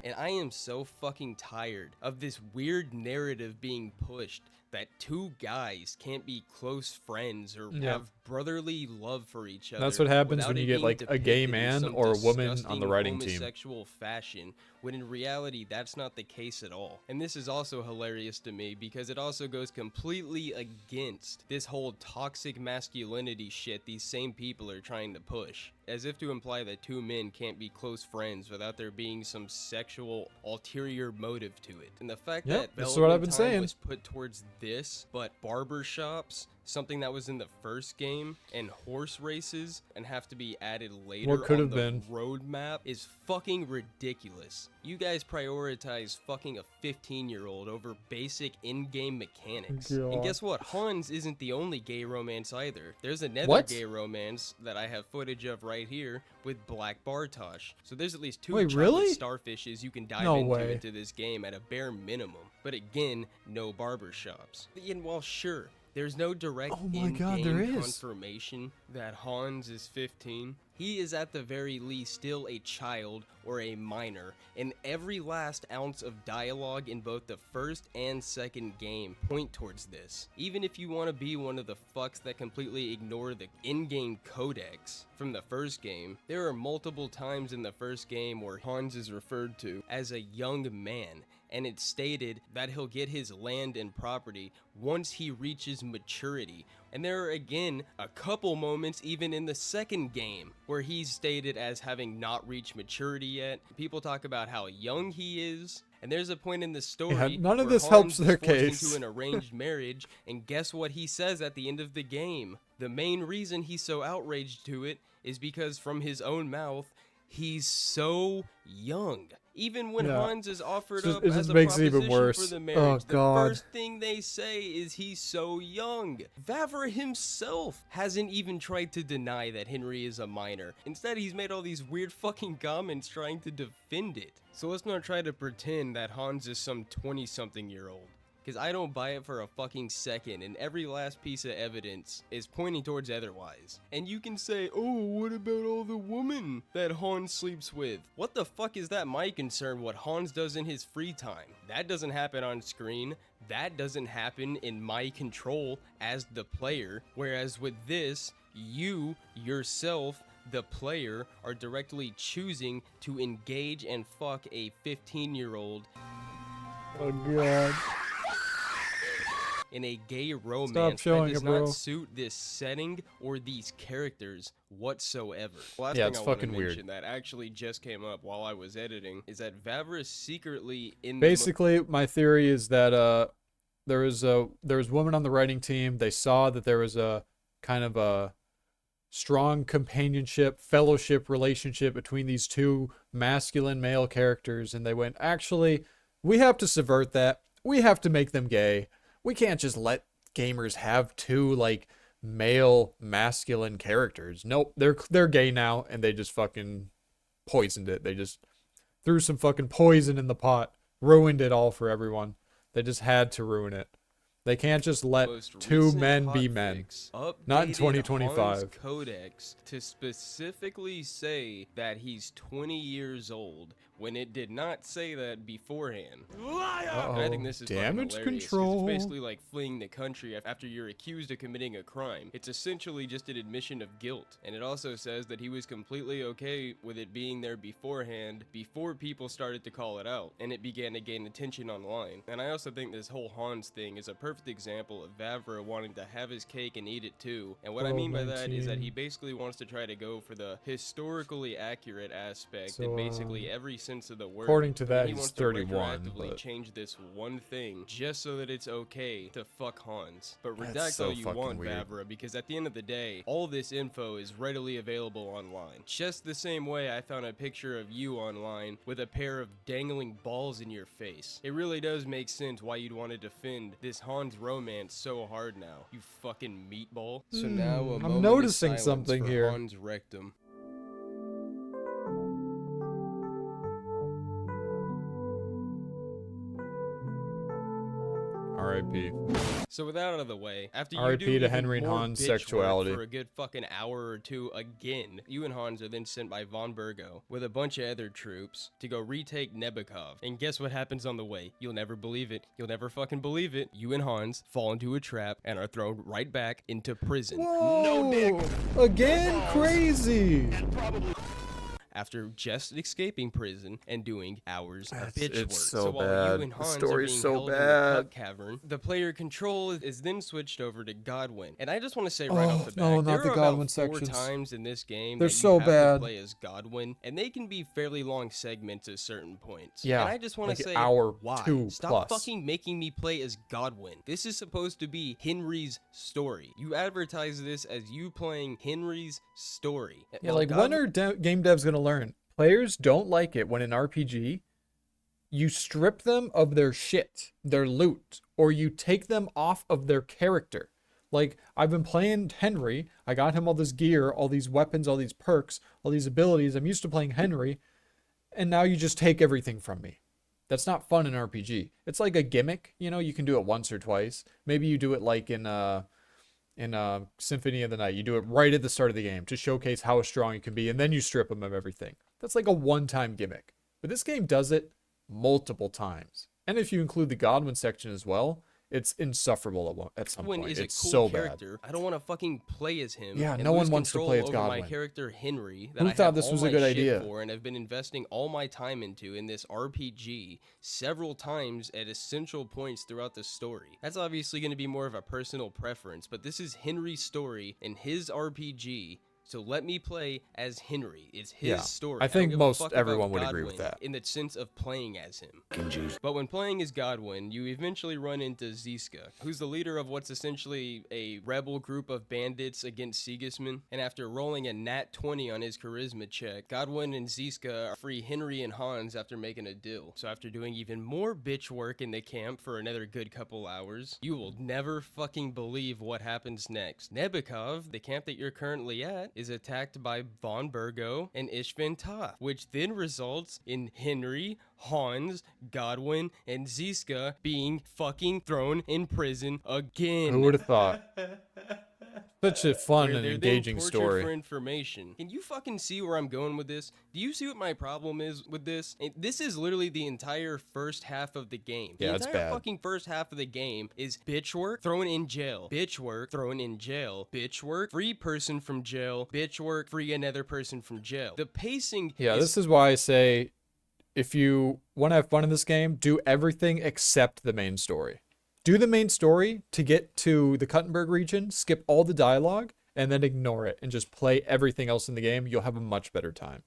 And I am so fucking tired of this weird narrative being pushed that two guys can't be close friends or have brotherly love for each other. That's what happens without when you it get being like a gay depicted in man some or a woman on disgusting the writing team. homosexual fashion, when in reality that's not the case at all. And this is also hilarious to me because it also goes completely against this whole toxic masculinity shit these same people are trying to push, as if to imply that two men can't be close friends without there being some sexual ulterior motive to it. And the fact that this is what I've been development time saying. was put towards this, but barbershops, something that was in the first game, and horse races, and have to be added later What could on have the been. roadmap is fucking ridiculous. You guys prioritize fucking a 15-year-old over basic in-game mechanics. And God. guess what? Hans isn't the only gay romance either. There's another What? gay romance that I have footage of right here with Black Bartosh. So there's at least 2 Wait, chocolate really? starfishes you can dive No into way. into this game at a bare minimum. But again, no barbershops. And while sure, there's no direct Oh my God, there in-game is. confirmation that Hans is 15. He is at the very least still a child or a minor, and every last ounce of dialogue in both the first and second game point towards this. Even if you want to be one of the fucks that completely ignore the in-game codex from the first game, there are multiple times in the first game where Hans is referred to as a young man, and it's stated that he'll get his land and property once he reaches maturity. And there are again a couple moments even in the second game where he's stated as having not reached maturity yet. People talk about how young he is, and there's a point in the story none of where this Hans helps is their forced case. into an arranged marriage, and guess what he says at the end of the game? The main reason he's so outraged to it is because from his own mouth, he's so young. Even when Yeah. Hans is offered It up just as a makes it even proposition worse. for the Oh, marriage, the God. first thing they say is he's so young. Vavra himself hasn't even tried to deny that Henry is a minor. Instead, he's made all these weird fucking comments trying to defend it. So let's not try to pretend that Hans is some 20-something-year-old. Because I don't buy it for a fucking second, and every last piece of evidence is pointing towards otherwise. And you can say, oh, what about all the women that Hans sleeps with? What the fuck is that my concern what Hans does in his free time? That doesn't happen on screen. That doesn't happen in my control as the player. Whereas with this, you, yourself, the player, are directly choosing to engage and fuck a 15-year-old Oh God. in a gay romance showing that does it, bro. not suit this setting or these characters whatsoever. Last Yeah, thing it's I wanna fucking weird. mention that actually just came up while I was editing is that Vavra is secretly in Basically, my theory is that there was women on the writing team. They saw that there was a kind of a strong companionship, fellowship relationship between these two masculine male characters, and they went, actually, we have to subvert that. We have to make them gay. We can't just let gamers have two like male masculine characters. Nope, they're gay now, and they just fucking poisoned it. They just threw some fucking poison in the pot, ruined it all for everyone. They just had to ruin it. They can't just let most two recent men be hotfix men. Not in updated 2025. Hans Codex to specifically say that he's 20 years old when it did not say that beforehand. Uh-oh. And I think this is fucking Damage hilarious, 'cause control. It's basically like fleeing the country after you're accused of committing a crime. It's essentially just an admission of guilt. And it also says that he was completely okay with it being there beforehand, before people started to call it out, and it began to gain attention online. And I also think this whole Hans thing is a perfect example of Vavra wanting to have his cake and eat it too. And what I mean by that is that he basically wants to try to go for the historically accurate aspect So, in basically every sense of the word. according to that, he he's wants 31, to retroactively but- change this one thing just so that it's okay to fuck Hans. But That's redact so all you fucking want, weird. Vavra, because at the end of the day, all this info is readily available online. Just the same way I found a picture of you online with a pair of dangling balls in your face. It really does make sense why you'd want to defend this Hans romance so hard now, you fucking meatball. So now a I'm moment of noticing silence something for here. Hans rectum. R.I.P. So with that out of the way, after you R.I.P. do to even Henry and more Hans' bitch work sexuality. for a good fucking hour or two again, you and Hans are then sent by von Burgo with a bunch of other troops to go retake Nebukov. And guess what happens on the way? You'll never believe it. You'll never fucking believe it. You and Hans fall into a trap and are thrown right back into prison. Whoa! Again? Crazy! after just escaping prison and doing hours of bitch It's work. so while bad. you and The Hans are story's being so held in the bad. Cut Cavern, the player control is then switched over to Godwin. And I just want to say right off the back, no, there not the are Godwin about 4 sections. times in this game They're that you so have bad. to play as Godwin, and they can be fairly long segments at certain points. Yeah, and I just want like to an say, hour, why? 2 Stop plus. fucking making me play as Godwin. This is supposed to be Henry's story. You advertise this as you playing Henry's story. Yeah, While like when are game devs gonna learn? Players don't like it when in RPG you strip them of their shit, their loot, or you take them off of their character. Like, I've been playing Henry, I got him all this gear, all these weapons, all these perks, all these abilities, I'm used to playing Henry, and now you just take everything from me. That's not fun in RPG. It's like a gimmick, you know, you can do it once or twice. Maybe you do it like in Symphony of the Night. You do it right at the start of the game to showcase how strong you can be, and then you strip them of everything. That's like a one-time gimmick. But this game does it multiple times. And if you include the Godwin section as well, it's insufferable at some point. Is It's a cool so character. bad. I don't want to fucking play as him. Yeah, and no one lose wants to control play as over my Godwin. character Henry that Who I thought have this all was a my good shit idea? for and have been investing all my time into in this RPG several times at essential points throughout the story. That's obviously going to be more of a personal preference, but this is Henry's story and his RPG. So let me play as Henry. It's his story. I think don't give a most fuck everyone about would agree with Godwin that. in the sense of playing as him. But when playing as Godwin, you eventually run into Ziska, who's the leader of what's essentially a rebel group of bandits against Sigismund. And after rolling a nat 20 on his charisma check, Godwin and Ziska free Henry and Hans after making a deal. So after doing even more bitch work in the camp for another good couple hours, you will never fucking believe what happens next. Nebukov, the camp that you're currently at, is attacked by Von Burgo and Ishvan Toth, which then results in Henry, Hans, Godwin, and Ziska being fucking thrown in prison again. Who would have thought? Such a fun Where and they're engaging then tortured story. for information. Can you fucking see where I'm going with this? Do you see what my problem is with this? This is literally the entire first half of the game. Yeah, the it's entire bad. fucking first half of the game is bitch work, thrown in jail. Bitch work, thrown in jail. Bitch work, free person from jail. Bitch work, free another person from jail. The pacing Yeah, is this is why I say if you want to have fun in this game, do everything except the main story. Do the main story to get to the Kuttenberg region, skip all the dialogue, and then ignore it and just play everything else in the game. You'll have a much better time.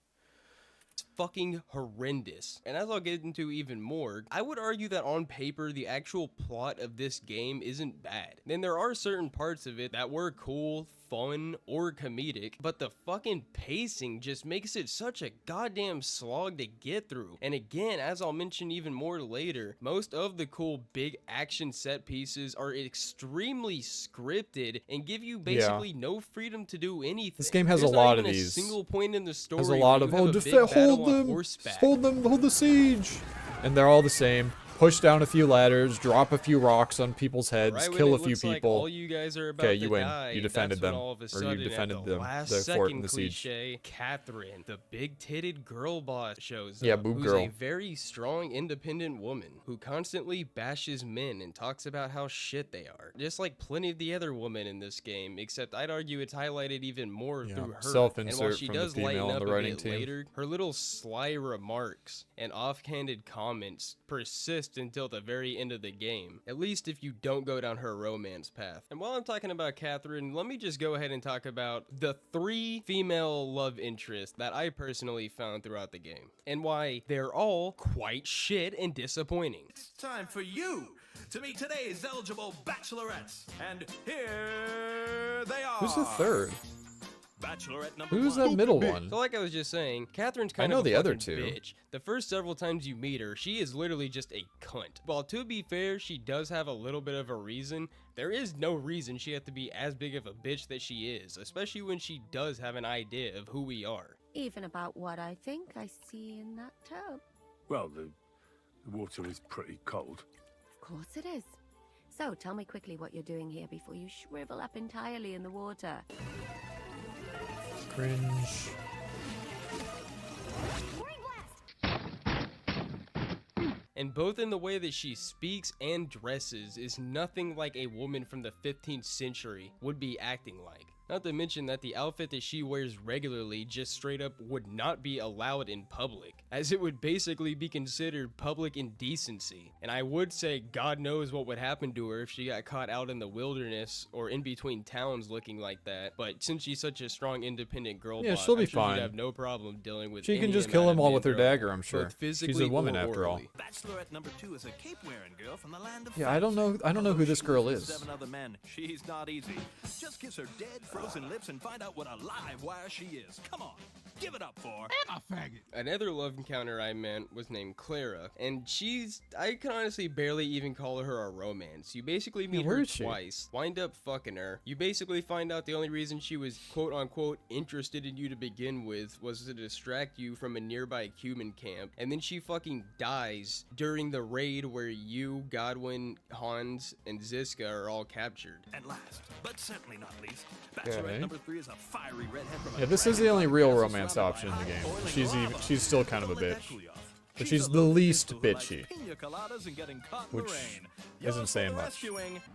It's fucking horrendous. And as I'll get into even more, I would argue that on paper, the actual plot of this game isn't bad. Then there are certain parts of it that were cool, fun, or comedic, but the fucking pacing just makes it such a goddamn slog to get through. And again, as I'll mention even more later, most of the cool big action set pieces are extremely scripted and give you basically no freedom to do anything. This game has There's a not lot even of a these. single point in the story Has a where lot you of have a big battle hold on them, horseback. hold the siege, and they're all the same. Push down a few ladders, drop a few rocks on people's heads, Right when kill a it few looks like people. all you guys are about Okay, to you win. die, You defended that's when them, all of a or sudden, you at defended the them. last The fort second and the siege. cliche, Catherine, the big-titted girl boss, shows Yeah, up, boob who's girl. a very strong, independent woman who constantly bashes men and talks about how shit they are. Just like plenty of the other women in this game, except I'd argue it's highlighted even more through her. Self-insert and while she from the does female lighten on up the a writing bit team. later, her little sly remarks and offhanded comments persist until the very end of the game. At least if you don't go down her romance path. And while I'm talking about Catherine, let me just go ahead and talk about the 3 female love interests that I personally found throughout the game, and why they're all quite shit and disappointing. It's time for you to meet today's eligible bachelorettes. And here they are. Who's the third? Bachelorette number Who's 1. that middle one? So like I was just saying, Catherine's kind I know of a the other fucking two. bitch. The first several times you meet her, she is literally just a cunt. While to be fair, she does have a little bit of a reason, there is no reason she had to be as big of a bitch that she is, especially when she does have an idea of who we are. Even about what I think I see in that tub. Well, the water is pretty cold. Of course it is. So tell me quickly what you're doing here before you shrivel up entirely in the water. Cringe. And both in the way that she speaks and dresses is nothing like a woman from the 15th century would be acting like. Not to mention that the outfit that she wears regularly just straight up would not be allowed in public, as it would basically be considered public indecency. And I would say God knows what would happen to her if she got caught out in the wilderness or in between towns looking like that. But since she's such a strong, independent girl, Yeah, boss, she'll be I'm sure fine. She'd have no problem dealing with. She can any just kill amount them of all men with her thrown at dagger, I'm sure. both She's physically a woman or after all. orally. Bachelorette number 2 is a cape-wearing girl from the land of Yeah, I don't know who this girl is. 7 other men. She's not easy. Just kiss her dead, frozen lips and find out what a live wire she is. Come on, give it up for a faggot. Another love encounter I meant was named Clara, and I can honestly barely even call her a romance. You basically meet where her is she? twice, wind up fucking her. You basically find out the only reason she was quote unquote interested in you to begin with was to distract you from a nearby human camp, and then she fucking dies during the raid where you, Godwin, Hans, and Ziska are all captured. And last, but certainly not least, Bachelorette number 3 is a fiery redhead from Yeah, this is the only real romance option in the game. She's still kind of a bitch. But she's the least bitchy. Which isn't saying much.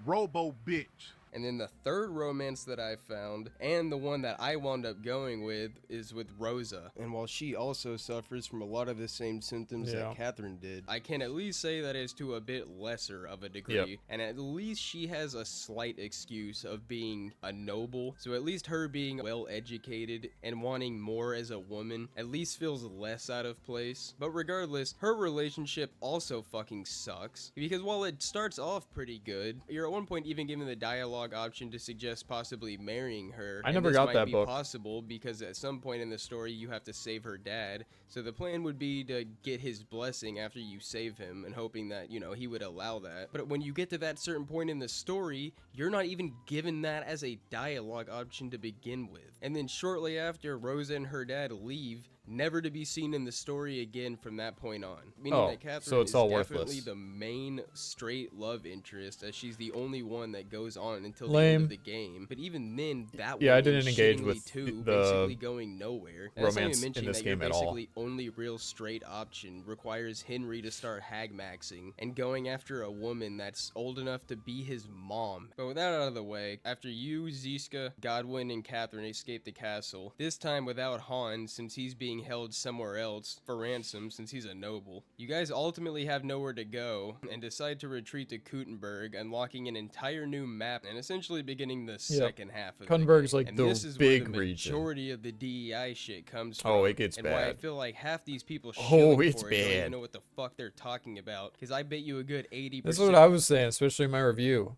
Robo bitch. And then the third romance that I found, and the one that I wound up going with, is with Rosa. And while she also suffers from a lot of the same symptoms that Catherine did, I can at least say that it's to a bit lesser of a degree. Yep. And at least she has a slight excuse of being a noble. So at least her being well educated and wanting more as a woman at least feels less out of place. But regardless, her relationship also fucking sucks. Because while it starts off pretty good, you're at one point even given the dialogue option to suggest possibly marrying her. I never got that book. This might be book. possible because at some point in the story you have to save her dad. So the plan would be to get his blessing after you save him and hoping that, you know, he would allow that. But when you get to that certain point in the story, you're not even given that as a dialogue option to begin with. And then shortly after, Rosa and her dad leave, never to be seen in the story again from that point on. Meaning that Catherine so it's is all definitely worthless. the main straight love interest, as she's the only one that goes on until the end of the game. But even then, that Yeah, I one didn't engage shittingly with too, the basically going nowhere. And that's not even romance in mentioning this that your game at all. basically only real straight option requires Henry to start hag maxing and going after a woman that's old enough to be his mom. But with that out of the way, after you, Ziska, Godwin, and Catherine escape the castle, this time without Hans since he's being held somewhere else for ransom since he's a noble, you guys ultimately have nowhere to go and decide to retreat to Kuttenberg, unlocking an entire new map and essentially beginning the second half of Kuttenberg's the game. like And the this is big where the region. majority of the DEI shit comes from. Oh, it gets and why I bad. feel like half these people Oh, shilling it's for it don't bad. even know what the fuck they're talking about, because I bet you a good 80%. That's what I was saying, especially in my review.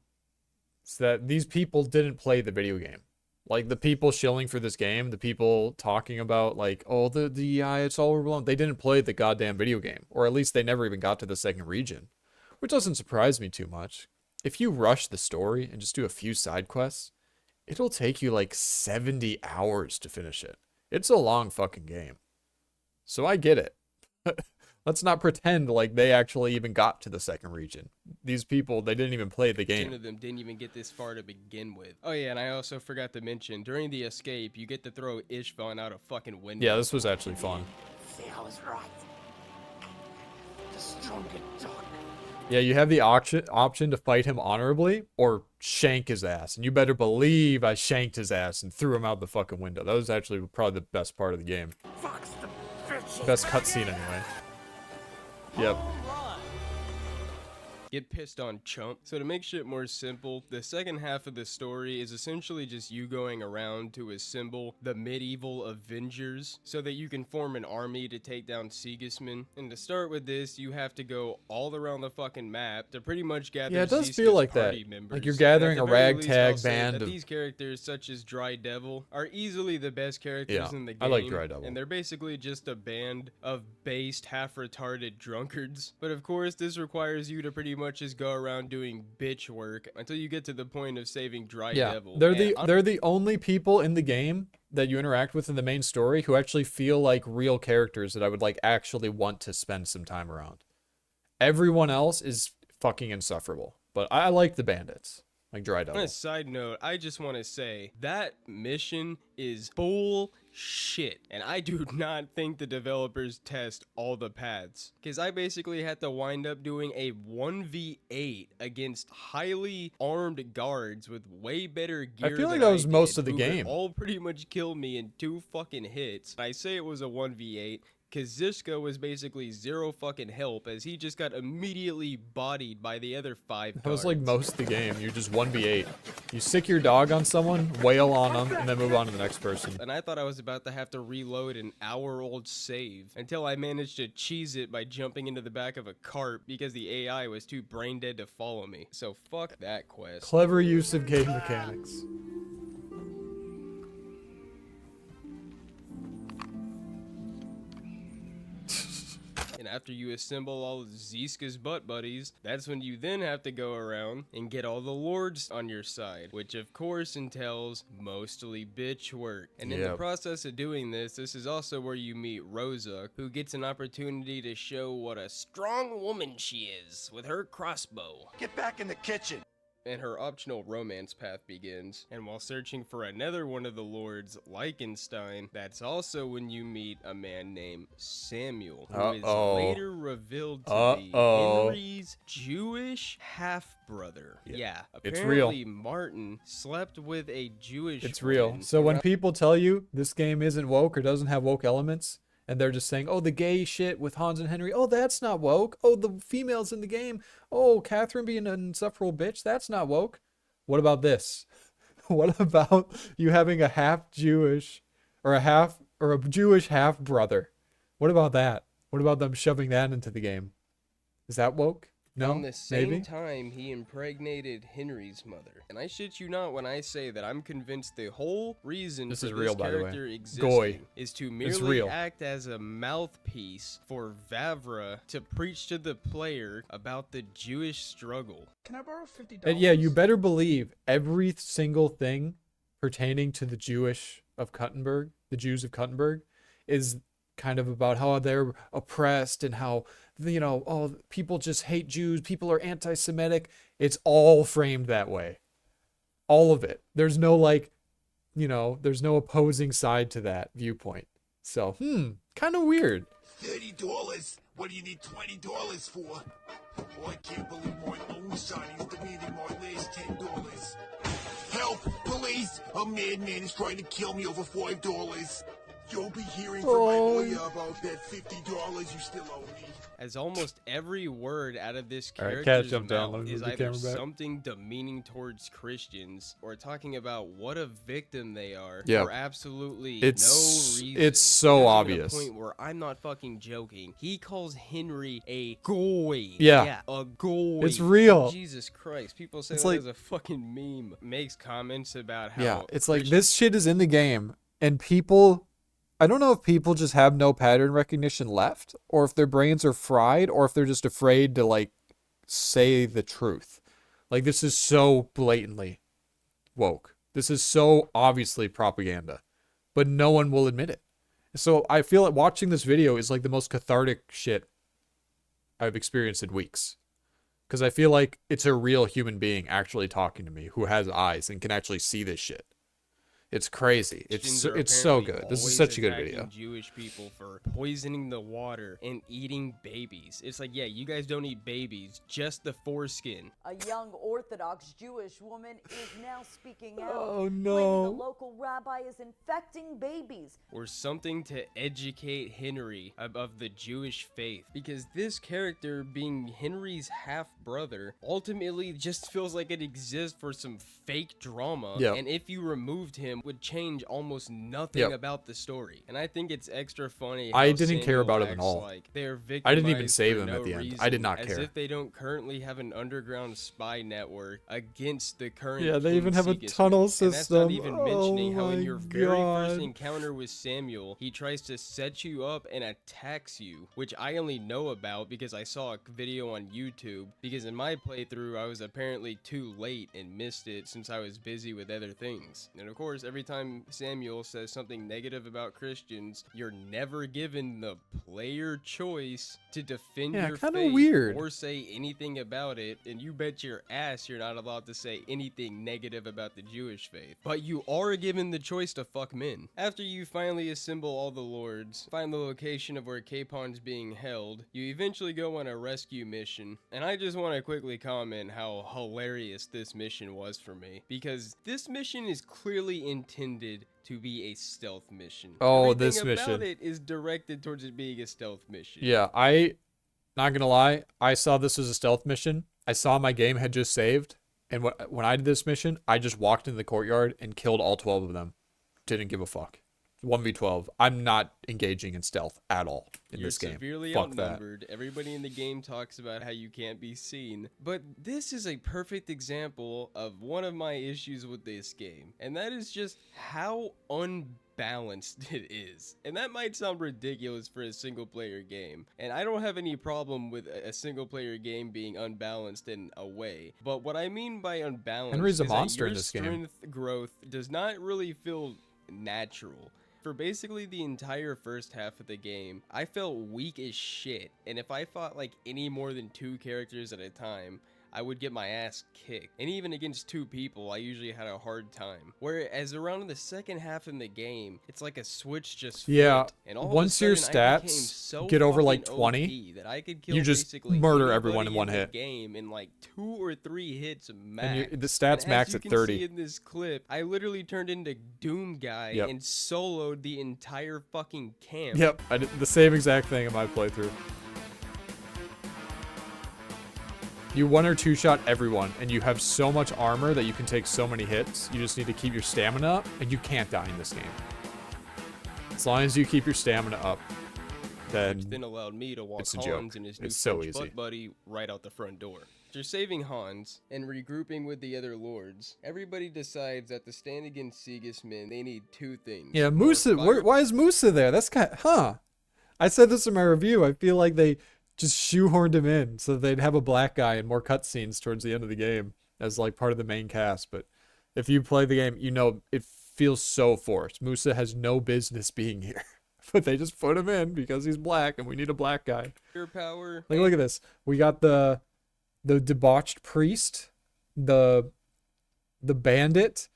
It's that these people didn't play the video game. Like, the people shilling for this game, the people talking about, like, oh, the DEI, it's all overblown. They didn't play the goddamn video game. Or at least they never even got to the second region. Which doesn't surprise me too much. If you rush the story and just do a few side quests, it'll take you like 70 hours to finish it. It's a long fucking game. So I get it. Let's not pretend like they actually even got to the second region. These people, they didn't even play the game. 10 of them didn't even get this far to begin with. Oh yeah, and I also forgot to mention, during the escape, you get to throw Ishvan out a fucking window. Yeah, this was actually fun. See, I was right. The stronger dog. Yeah, you have the option to fight him honorably or shank his ass. And you better believe I shanked his ass and threw him out the fucking window. That was actually probably the best part of the game. Fox the bitches. Best cutscene anyway. Yep. Get pissed on, chump. So to make shit more simple, the second half of the story is essentially just you going around to assemble the medieval Avengers so that you can form an army to take down Sigismund. And to start with this, you have to go all around the fucking map to pretty much gather Yeah, it does Ziska's feel like that. party members. Like you're And gathering at a the very least, ragtag I'll say band that of... these characters such as Dry Devil are easily the best characters Yeah, in the game. I like Dry Devil. And they're basically just a band of based, half-retarded drunkards. But of course, this requires you to pretty much just go around doing bitch work until you get to the point of saving Dry Devil. They're And they're the only people in the game that you interact with in the main story who actually feel like real characters that I would like actually want to spend some time around. Everyone else is fucking insufferable. But I like the bandits. Like Dry Devil. On a side note, I just want to say that mission is bullshit. shit. And I do not think the developers test all the paths, because I basically had to wind up doing a 1v8 against highly armed guards with way better gear. I feel like than that was most of the who could game. all pretty much killed me in 2 fucking hits. I say it was a 1v8 because Zizka was basically zero fucking help, as he just got immediately bodied by the other 5 That was like guards. most of the game. You just 1v8. You sick your dog on someone, wail on them, and then move on to the next person. And I thought I was about to have to reload an hour-old save until I managed to cheese it by jumping into the back of a cart because the AI was too brain dead to follow me. So fuck that quest. Clever use of game mechanics. And after you assemble all of Zizka's butt buddies, that's when you then have to go around and get all the lords on your side, which of course entails mostly bitch work. And in the process of doing this, this is also where you meet Rosa, who gets an opportunity to show what a strong woman she is with her crossbow. Get back in the kitchen. And her optional romance path begins. And while searching for another one of the lords, Liechtenstein, that's also when you meet a man named Samuel, who is later revealed to be Henry's Jewish half-brother. Yeah, it's apparently real. Martin slept with a Jewish It's real. woman. So when people tell you this game isn't woke or doesn't have woke elements, and they're just saying, oh, the gay shit with Hans and Henry, oh, that's not woke. Oh, the females in the game, oh, Catherine being an insufferable bitch, that's not woke. What about this? What about you having a half Jewish or a Jewish half brother? What about that? What about them shoving that into the game? Is that woke? No, Around the same maybe? time, he impregnated Henry's mother. And I shit you not when I say that I'm convinced the whole reason This for is real, this by the way. character existing Goy. is to It's merely real. act as a mouthpiece for Vavra to preach to the player about the Jewish struggle. Can I borrow $50? And yeah, you better believe every single thing pertaining to the Jews of Kuttenberg is kind of about how they're oppressed and how, you know, oh, people just hate Jews, people are anti-Semitic. It's all framed that way. All of it. There's no like, you know, there's no opposing side to that viewpoint. So, kind of weird. $30? What do you need $20 for? Oh, I can't believe my own son is demanding my last $10. Help! Police! A madman is trying to kill me over $5. You'll be hearing from my lawyer about that $50 you still owe me. As almost every word out of this All right, Cat, character's jump down. mouth Let me is move the either camera back. something demeaning towards Christians or talking about what a victim they are Yeah. for absolutely It's- no reason. it's so There's even obvious. a point where I'm not fucking joking. He calls Henry a goy. Yeah. a goy. It's real. Jesus Christ, people say It's that like- as a fucking meme. Makes comments about how Yeah, it's like this shit is in the game, and people, I don't know if people just have no pattern recognition left, or if their brains are fried, or if they're just afraid to like say the truth. Like, this is so blatantly woke. This is so obviously propaganda, but no one will admit it. So I feel like watching this video is like the most cathartic shit I've experienced in weeks. Because I feel like it's a real human being actually talking to me who has eyes and can actually see this shit. It's crazy. Christians It's are so apparently good. This is always such a good attacking video. Jewish people for poisoning the water and eating babies. It's like, yeah, you guys don't eat babies, just the foreskin. A young Orthodox Jewish woman is now speaking out, Oh, claiming no. the local rabbi is infecting babies. Or something to educate Henry of the Jewish faith. Because this character, being Henry's half-brother, ultimately just feels like it exists for some fake drama. Yep. And if you removed him, would change almost nothing Yep. about the story. And I think it's extra funny I how didn't care Samuel about him at acts all. like they're I didn't even victimized save for him no at the end. I reason, did not as care. if they don't currently have an underground spy network against the current Yeah, they King even have a Sigismund. tunnel And that's not system. even Oh mentioning how in my your very first God. encounter with Samuel, he tries to set you up and attacks you, which I only know about because I saw a video on YouTube, because in my playthrough I was apparently too late and missed it since I was busy with other things. And of course, every time Samuel says something negative about Christians, you're never given the player choice to defend your faith weird. or say anything about it, and you bet your ass you're not allowed to say anything negative about the Jewish faith. But you are given the choice to fuck men. After you finally assemble all the lords, find the location of where Capon's being held, you eventually go on a rescue mission. And I just want to quickly comment how hilarious this mission was for me, because this mission is clearly intended to be a stealth mission. Oh, Everything this about mission. it is directed towards it being a stealth mission. Yeah, not gonna lie, I saw this as a stealth mission. I saw my game had just saved, and when I did this mission, I just walked into the courtyard and killed all 12 of them. Didn't give a fuck. 1v12. I'm not engaging in stealth at all in this game. You're severely Fuck that. outnumbered. Everybody in the game talks about how you can't be seen. But this is a perfect example of one of my issues with this game. And that is just how unbalanced it is. And that might sound ridiculous for a single player game. And I don't have any problem with a single player game being unbalanced in a way. But what I mean by unbalanced Henry's a is monster that in your this game. strength growth does not really feel natural. For basically the entire first half of the game, I felt weak as shit, and if I fought like any more than 2 characters at a time, I would get my ass kicked. And even against 2 people, I usually had a hard time. Whereas around the second half in the game, it's like a switch just flipped, and all once of a your sudden, I became stats so get over like fucking 20, OP that I could kill you just basically murder everyone in anybody one the hit. game in like 2 or 3 hits max. And the stats And max as you at can 30. see in this clip, I literally turned into Doom Guy Yep. and soloed the entire fucking camp. Yep, I did the same exact thing in my playthrough. You 1 or 2 shot everyone, and you have so much armor that you can take so many hits. You just need to keep your stamina up, and you can't die in this game. As long as you keep your stamina up, then Which then allowed me to walk it's a Hans joke. and his new It's so French easy. butt buddy right out the front door. After saving Hans and regrouping with the other lords, everybody decides that to stand against Sigismund, they need 2 things. Yeah, More Musa. fire- Why is Musa there? That's kind of, huh? I said this in my review. I feel like they just shoehorned him in so they'd have a black guy and more cutscenes towards the end of the game as like part of the main cast. But if you play the game, you know it feels so forced. Musa has no business being here, but they just put him in because he's black and we need a black guy. Fire power. Like, look at this. We got the debauched priest, the bandit,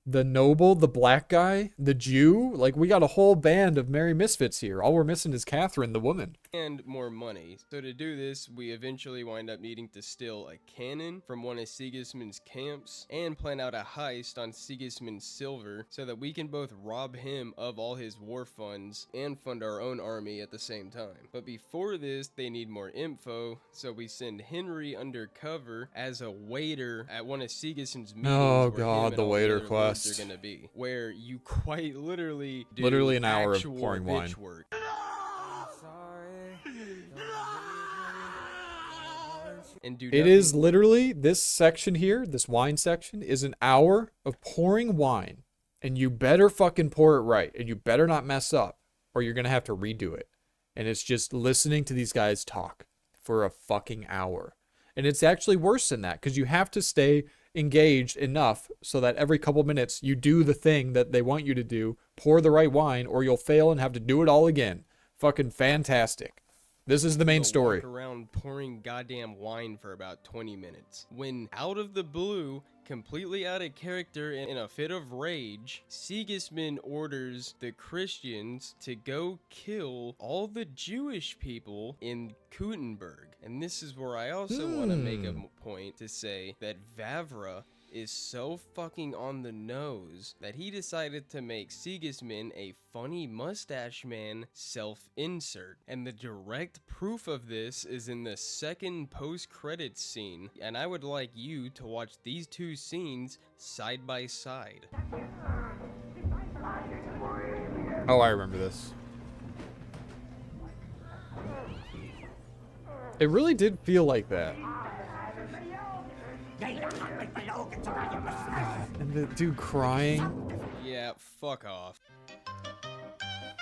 the noble, the black guy, the Jew. Like, we got a whole band of merry misfits here. All we're missing is Catherine, the woman. And more money. So to do this, we eventually wind up needing to steal a cannon from one of Sigismund's camps and plan out a heist on Sigismund's silver so that we can both rob him of all his war funds and fund our own army at the same time. But before this, they need more info, so we send Henry undercover as a waiter at one of Sigismund's meetings. Oh, where God, him and the all waiter other lords quest. are gonna be, where you quite literally do Literally an hour of actual pouring wine. bitch work. And do It nothing is literally, this section here, this wine section, is an hour of pouring wine. And you better fucking pour it right. And you better not mess up, or you're going to have to redo it. And it's just listening to these guys talk for a fucking hour. And it's actually worse than that, because you have to stay engaged enough so that every couple minutes you do the thing that they want you to do, pour the right wine, or you'll fail and have to do it all again. Fucking fantastic. This is the main story. Walk around pouring goddamn wine for about 20 minutes. When out of the blue, completely out of character and in a fit of rage, Sigismund orders the Christians to go kill all the Jewish people in Kuttenberg. And this is where I also want to make a point to say that Vavra is so fucking on the nose that he decided to make Sigismund a funny mustache man self-insert. And the direct proof of this is in the second post-credits scene. And I would like you to watch these 2 scenes side by side. Oh, I remember this. It really did feel like that. And the dude crying. Yeah, fuck off.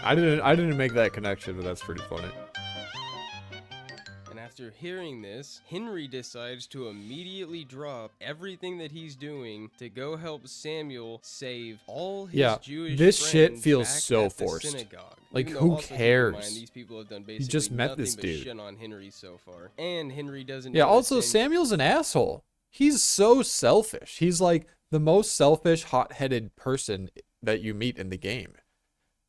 I didn't make that connection, but that's pretty funny. And after hearing this, Henry decides to immediately drop everything that he's doing to go help Samuel save all his Jewish this friends shit feels back so at the forced. synagogue. Like, Even though who also keep in cares? mind, these people have done You basically just met nothing this but dude. shit on Henry so far. And Henry doesn't Yeah, know that also Samuel's an asshole. He's so selfish. He's like the most selfish, hot-headed person that you meet in the game.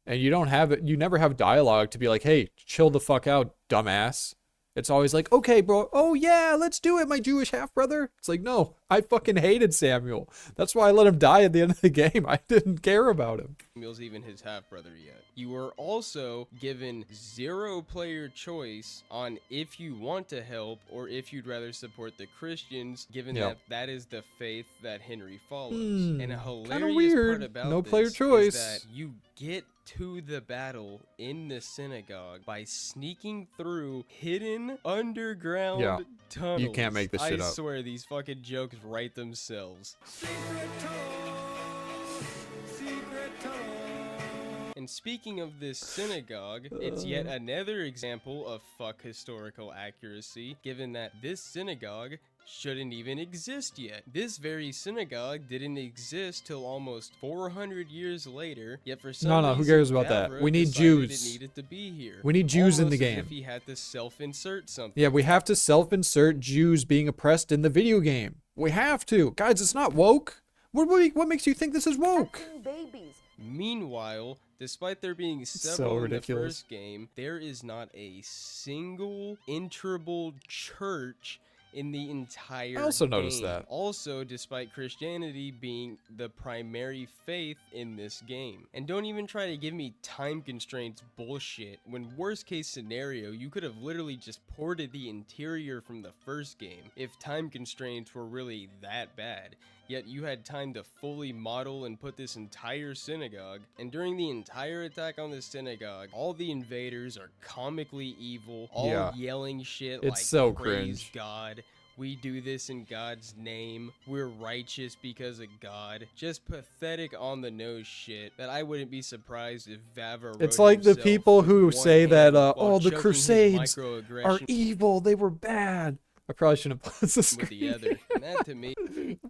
And you don't have it, you never have dialogue to be like, hey, chill the fuck out, dumbass. It's always like, okay, bro, oh yeah, let's do it, my Jewish half-brother. It's like, no, I fucking hated Samuel. That's why I let him die at the end of the game. I didn't care about him. Samuel's even his half-brother yet. You were also given 0 player choice on if you want to help or if you'd rather support the Christians, given that that is the faith that Henry follows. And a hilarious weird. part about No this player choice. is that you get to the battle in the synagogue by sneaking through hidden underground tunnels. You can't make this shit up. I swear these fucking jokes write themselves. And speaking of this synagogue, it's yet another example of fuck historical accuracy, given that this synagogue shouldn't even exist yet. This very synagogue didn't exist till almost 400 years later, yet for some reason, who cares about that? Vavra We need decided Jews. It needed to be here. We need Jews in the Almost as game. if he had to self-insert something. Yeah, we have to self-insert Jews being oppressed in the video game. We have to. Guys, it's not woke. What makes you think this is woke? Babies. Meanwhile, despite there being So several in the ridiculous. first game, there is not a single enterable church in the entire I also noticed game. that. Also, despite Christianity being the primary faith in this game. And don't even try to give me time constraints bullshit, when worst case scenario, you could have literally just ported the interior from the first game if time constraints were really that bad. Yet you had time to fully model and put this entire synagogue, and during the entire attack on the synagogue, all the invaders are comically evil, all yelling shit It's like, so praise cringe. God, we do this in God's name, we're righteous because of God. Just pathetic on the nose shit that I wouldn't be surprised if Vavra wrote It's like the himself people with who one say hand that, while oh, the choking his Crusades are microaggression evil. They were bad. I probably shouldn't have paused the with screen. the other. And that to me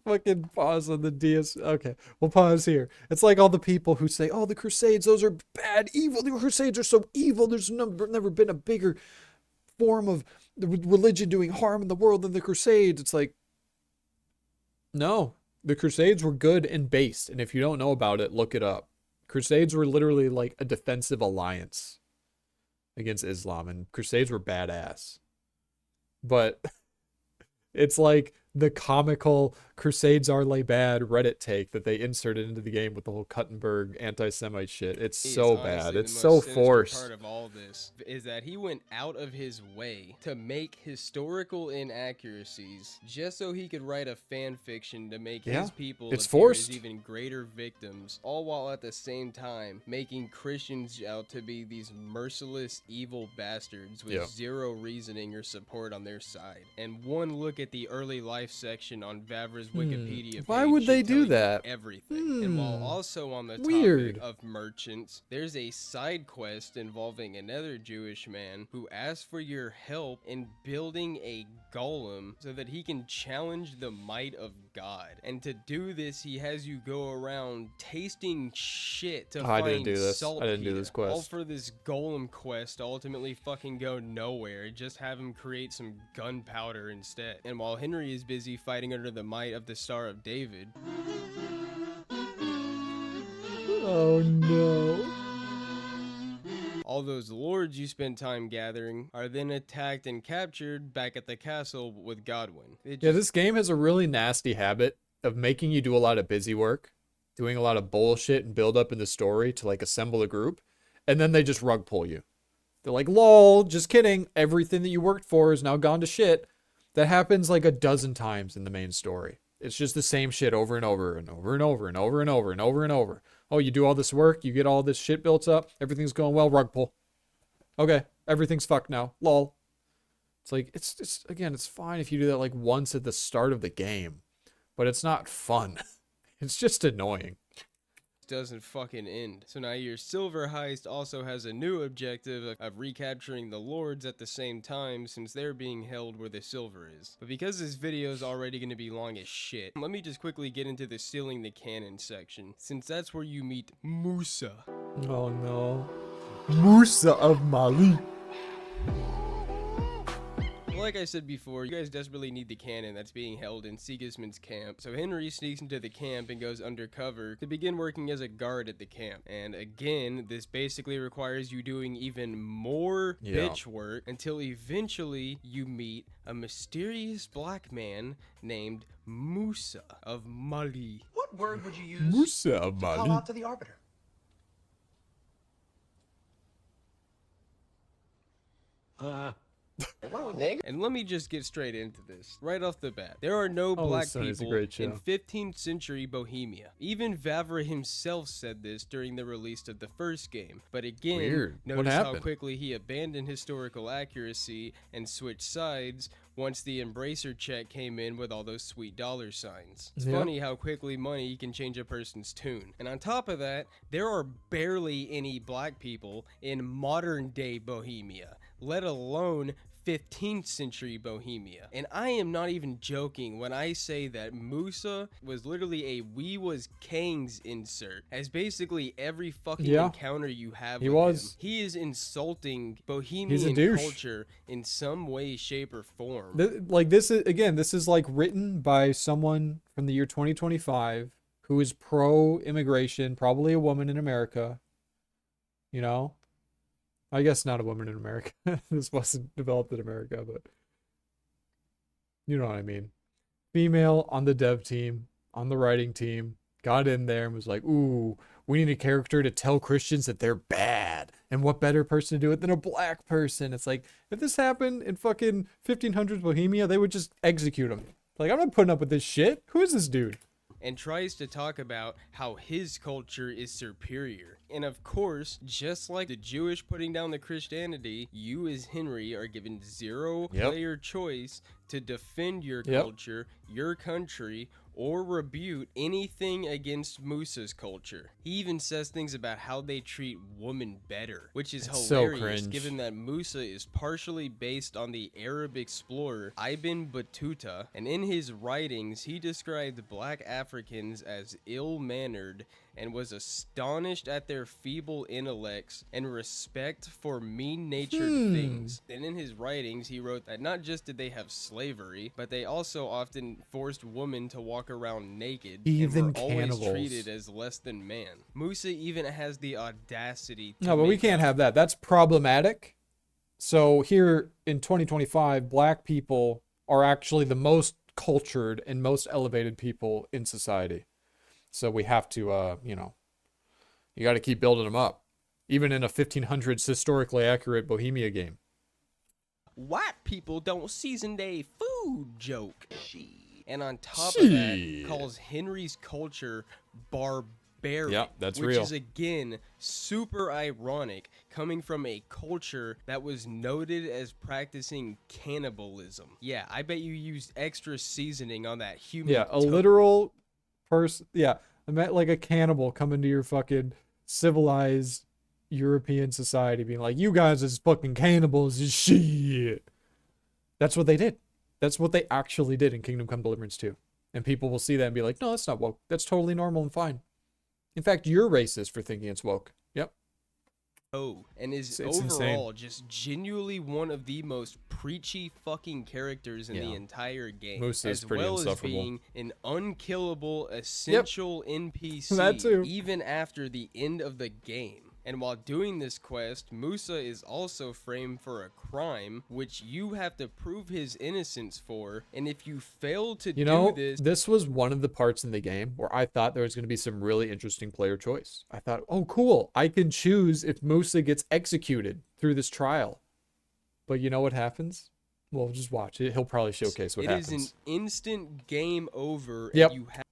Fucking pause on the DS. Okay, we'll pause here. It's like all the people who say, oh, the Crusades, those are bad, evil. The Crusades are so evil. There's never been a bigger form of the religion doing harm in the world than the Crusades. It's like, no, the Crusades were good and based. And if you don't know about it, look it up. Crusades were literally like a defensive alliance against Islam, and Crusades were badass. But it's like the comical Crusades are lay bad Reddit take that they inserted into the game with the whole Kuttenberg anti-Semite shit. It's so bad. honestly It's the so most sinister forced. part of all this is that he went out of his way to make historical inaccuracies just so he could write a fan fiction to make Yeah, his people it's appear forced. as even greater victims, all while at the same time making Christians out to be these merciless evil bastards with Yeah. zero reasoning or support on their side. And one look at the early life section on Vavra's Wikipedia Why page would should they tell do you that? everything. And while also on the Weird. topic of merchants, there's a side quest involving another Jewish man who asks for your help in building a golem so that he can challenge the might of God. And to do this, he has you go around tasting shit to Oh, I find didn't do this. I saltpeter. didn't do this quest. All for this golem quest to ultimately fucking go nowhere. Just have him create some gunpowder instead. And while Henry is busy fighting under the might of the Star of David, Oh no. all those lords you spend time gathering are then attacked and captured back at the castle with Godwin. Yeah, this game has a really nasty habit of making you do a lot of busy work, doing a lot of bullshit and build up in the story to like assemble a group, and then they just rug pull you. They're like, lol, just kidding. Everything that you worked for is now gone to shit. That happens like a dozen times in the main story. It's just the same shit over and over and over and over and over and over and over and over. Oh, you do all this work, you get all this shit built up, everything's going well, rug pull. Okay, everything's fucked now. Lol. It's like, it's again, it's fine if you do that like once at the start of the game, but it's not fun. It's just annoying. doesn't fucking end. So now your silver heist also has a new objective of recapturing the lords at the same time, since they're being held where the silver is. But because this video is already going to be long as shit, let me just quickly get into the stealing the cannon section, since that's where you meet Musa. Oh no. Musa of Mali. Like I said before, you guys desperately need the cannon that's being held in Sigismund's camp. So Henry sneaks into the camp and goes undercover to begin working as a guard at the camp. And again, this basically requires you doing even more bitch work until eventually you meet a mysterious black man named Musa of Mali. What word would you use Musa of to call Mali. out to the Arbiter? And let me just get straight into this. Right off the bat, there are no black Son is a people great in show. 15th century Bohemia. Even Vavra himself said this during the release of the first game. But again, Weird. What notice how happened? quickly he abandoned historical accuracy and switched sides once the Embracer check came in with all those sweet dollar signs. It's Yep. funny how quickly money can change a person's tune. And on top of that, there are barely any black people in modern day Bohemia, let alone 15th century Bohemia. And I am not even joking when I say that Musa was literally a "we was Kane's" insert, as basically every fucking encounter you have He with was. him, he is insulting He's a Bohemian douche. culture in some way, shape, or form. Like this is, again, this is like written by someone from the year 2025 who is pro immigration, probably a woman in America. You know, I guess not a woman in America. This wasn't developed in America, but you know what I mean. Female on the dev team, on the writing team, got in there and was like, ooh, we need a character to tell Christians that they're bad. And what better person to do it than a black person? It's like, if this happened in fucking 1500s Bohemia, they would just execute him. Like, I'm not putting up with this shit. Who is this dude? And tries to talk about how his culture is superior. And of course, just like the Jewish putting down the Christianity, you as Henry are given zero player choice to defend your culture, your country, or rebuke anything against Musa's culture. He even says things about how they treat women better, which is so hilarious cringe. given that Musa is partially based on the Arab explorer Ibn Battuta, and in his writings he described black Africans as ill-mannered and was astonished at their feeble intellects and respect for mean-natured things. And in his writings, he wrote that not just did they have slavery, but they also often forced women to walk around naked Even and were always cannibals. treated as less than man. Musa even has the audacity to No, but we make can't have that. That's problematic. So here in 2025, black people are actually the most cultured and most elevated people in society. So we have to, you know, you got to keep building them up. Even in a 1500s historically accurate Bohemia game. white people don't season their food joke. And on top of that, calls Henry's culture barbaric. Yep, that's which real. is again super ironic coming from a culture that was noted as practicing cannibalism. Yeah, I bet you used extra seasoning on that human. Yeah, a literal person. Yeah, I meant like a cannibal coming to your fucking civilized European society being like, you guys is fucking cannibals and shit. That's what they did. That's what they actually did in Kingdom Come Deliverance 2. And people will see that and be like, no, that's not woke. That's totally normal and fine. In fact, you're racist for thinking it's woke. Yep. Oh, and is It's overall just genuinely one of the most preachy fucking characters in the entire game. Musa is as pretty well as insufferable. being an unkillable, essential NPC That too. even after the end of the game. And while doing this quest, Musa is also framed for a crime, which you have to prove his innocence for, and if you fail to You know, do this... this was one of the parts in the game where I thought there was going to be some really interesting player choice. I thought, oh, cool. I can choose if Musa gets executed through this trial. But you know what happens? Well, just watch it. He'll probably showcase what happens. It is an instant game over. Yep. And you have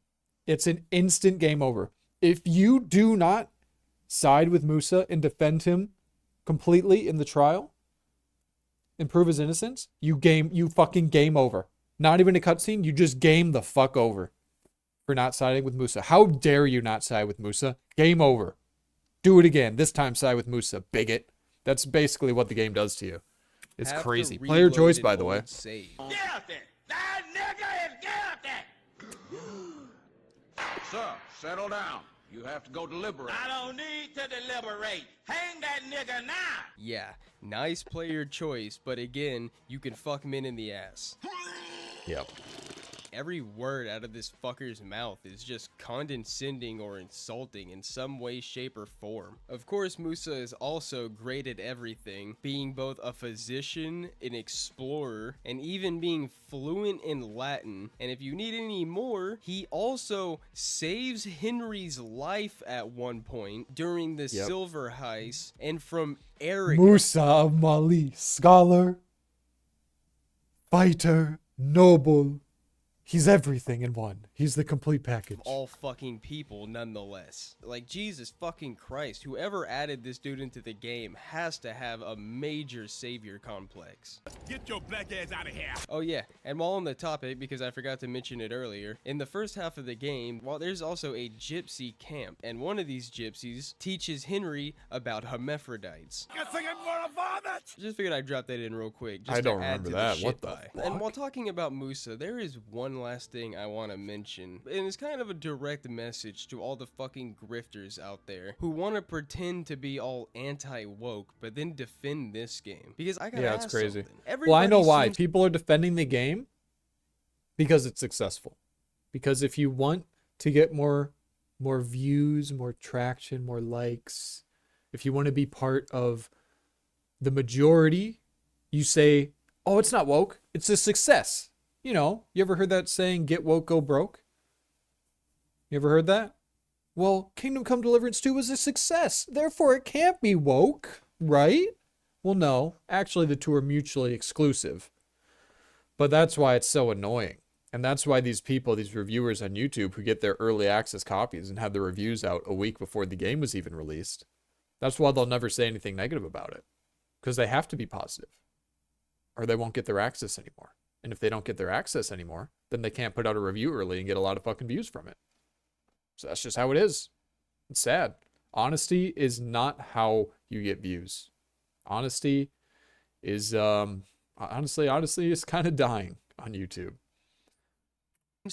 It's an instant game over. If you do not side with Musa and defend him completely in the trial and prove his innocence, you fucking game over. Not even a cutscene, you just game the fuck over. for not siding with Musa. How dare you not side with Musa? Game over. Do it again. This time side with Musa, bigot. That's basically what the game does to you. It's Have to crazy. Player reload choice, an by the way. old save. Guilty! That nigga is guilty! Sir, settle down. You have to go deliberate. I don't need to deliberate. Hang that nigga now! Yeah, nice player choice, but again, you can fuck men in the ass. Yep. Every word out of this fucker's mouth is just condescending or insulting in some way, shape, or form. Of course, Musa is also great at everything, being both a physician, an explorer, and even being fluent in Latin. And if you need any more, he also saves Henry's life at one point during the silver heist, and from Eric. Musa of Mali, scholar, fighter, noble. He's everything in one. He's the complete package. All fucking people, nonetheless. Like, Jesus fucking Christ, whoever added this dude into the game has to have a major savior complex. Get your black ass out of here. Oh yeah, and while on the topic, because I forgot to mention it earlier, in the first half of the game, while there's also a gypsy camp, and one of these gypsies teaches Henry about hermaphrodites. Just figured I'd drop that in real quick. Just I don't to add remember to that. The What the shit fuck? And while talking about Musa, there is one last thing I want to mention, and it's kind of a direct message to all the fucking grifters out there who want to pretend to be all anti-woke, but then defend this game. Because I gotta it's ask crazy. something. Well, I know Everybody why. seems- People are defending the game because it's successful. Because if you want to get more views, more traction, more likes, if you want to be part of the majority, you say, oh, it's not woke. It's a success. You know, you ever heard that saying, get woke, go broke? You ever heard that? Well, Kingdom Come Deliverance 2 was a success. Therefore, it can't be woke, right? Well, no. Actually, the two are mutually exclusive. But that's why it's so annoying. And that's why these people, these reviewers on YouTube who get their early access copies and have the reviews out a week before the game was even released, that's why they'll never say anything negative about it. Because they have to be positive, or they won't get their access anymore. And if they don't get their access anymore, then they can't put out a review early and get a lot of fucking views from it. So that's just how it is. It's sad. Honesty is not how you get views. Honesty is, honestly, is kind of dying on YouTube.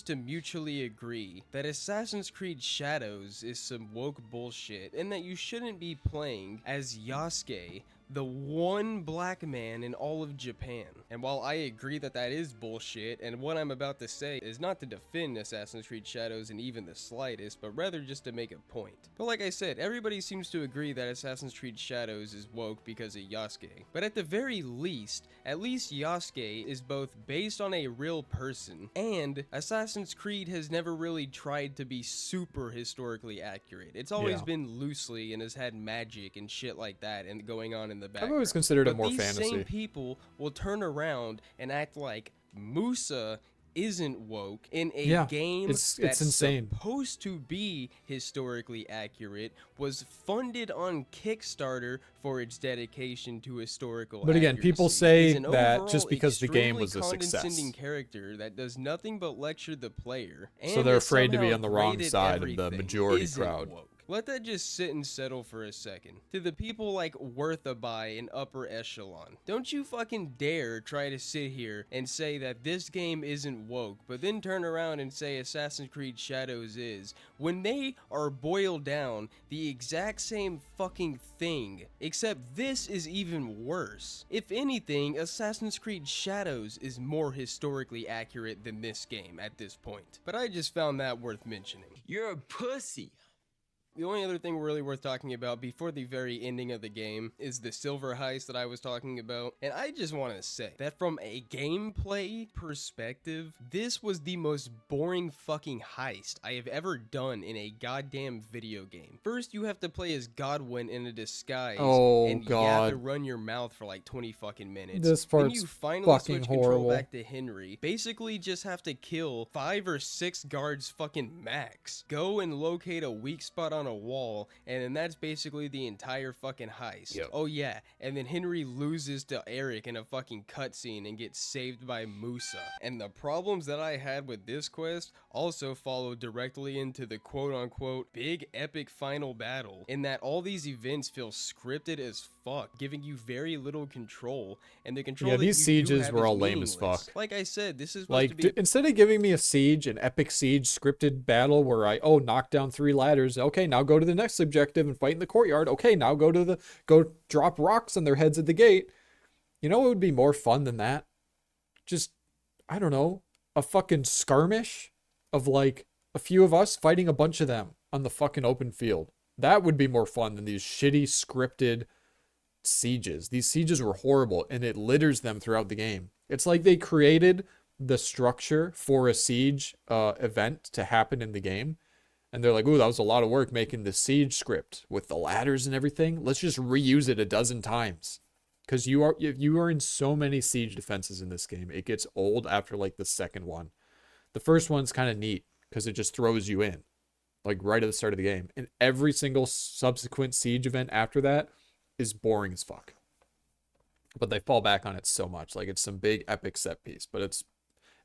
To mutually agree that Assassin's Creed Shadows is some woke bullshit and that you shouldn't be playing as Yasuke, the one black man in all of Japan. And while I agree that that is bullshit, and what I'm about to say is not to defend Assassin's Creed Shadows in even the slightest, but rather just to make a point. But like I said, everybody seems to agree that Assassin's Creed Shadows is woke because of Yasuke. But at the very least, at least Yasuke is both based on a real person, and Assassin's Creed has never really tried to be super historically accurate. It's always been loosely and has had magic and shit like that and going on in the background. I've always considered it But more these fantasy. same people will turn around and act like Musa isn't woke in a game it's that's insane. supposed to be historically accurate, was funded on Kickstarter for its dedication to historical But again, people accuracy, say is an that overall just because the game extremely was a success. condescending character that does nothing but lecture the player, So and they're is afraid to be somehow on the wrong great at side of the everything, majority isn't crowd. woke. Let that just sit and settle for a second. To the people like Worthaby in upper echelon, don't you fucking dare try to sit here and say that this game isn't woke, but then turn around and say Assassin's Creed Shadows is, when they are boiled down the exact same fucking thing, except this is even worse. If anything, Assassin's Creed Shadows is more historically accurate than this game at this point. But I just found that worth mentioning. You're a pussy. The only other thing really worth talking about before the very ending of the game is the silver heist that I was talking about. And I just want to say that from a gameplay perspective, this was the most boring fucking heist I have ever done in a goddamn video game. First, you have to play as Godwin in a disguise. Oh, and you have to run your mouth for like 20 fucking minutes. This Then part's you finally fucking switch horrible. control back to Henry. Basically just have to kill 5 or 6 guards fucking max. Go and locate a weak spot on on a wall, and then that's basically the entire fucking heist. Yep. Oh yeah, and then Henry loses to Eric in a fucking cutscene and gets saved by Musa. And the problems that I had with this quest also follow directly into the quote-unquote big epic final battle, in that all these events feel scripted as fuck, giving you very little control, and the control that these you sieges do have were is all lame as meaningless. fuck. Like I said, this is supposed Like, to be instead of giving me a siege, an epic siege scripted battle where I, knock down 3 ladders. Okay, now go to the next objective and fight in the courtyard. Okay, now go drop rocks on their heads at the gate. You know what would be more fun than that? Just, I don't know, a fucking skirmish of like a few of us fighting a bunch of them on the fucking open field. That would be more fun than these shitty scripted sieges. These sieges were horrible, and it litters them throughout the game. It's like they created the structure for a siege event to happen in the game, and they're like, ooh, that was a lot of work making the siege script with the ladders and everything. Let's just reuse it a dozen times. Because you are in so many siege defenses in this game, it gets old after like the second one. The first one's kind of neat because it just throws you in, like right at the start of the game. And every single subsequent siege event after that is boring as fuck. But they fall back on it so much. Like, it's some big epic set piece, but it's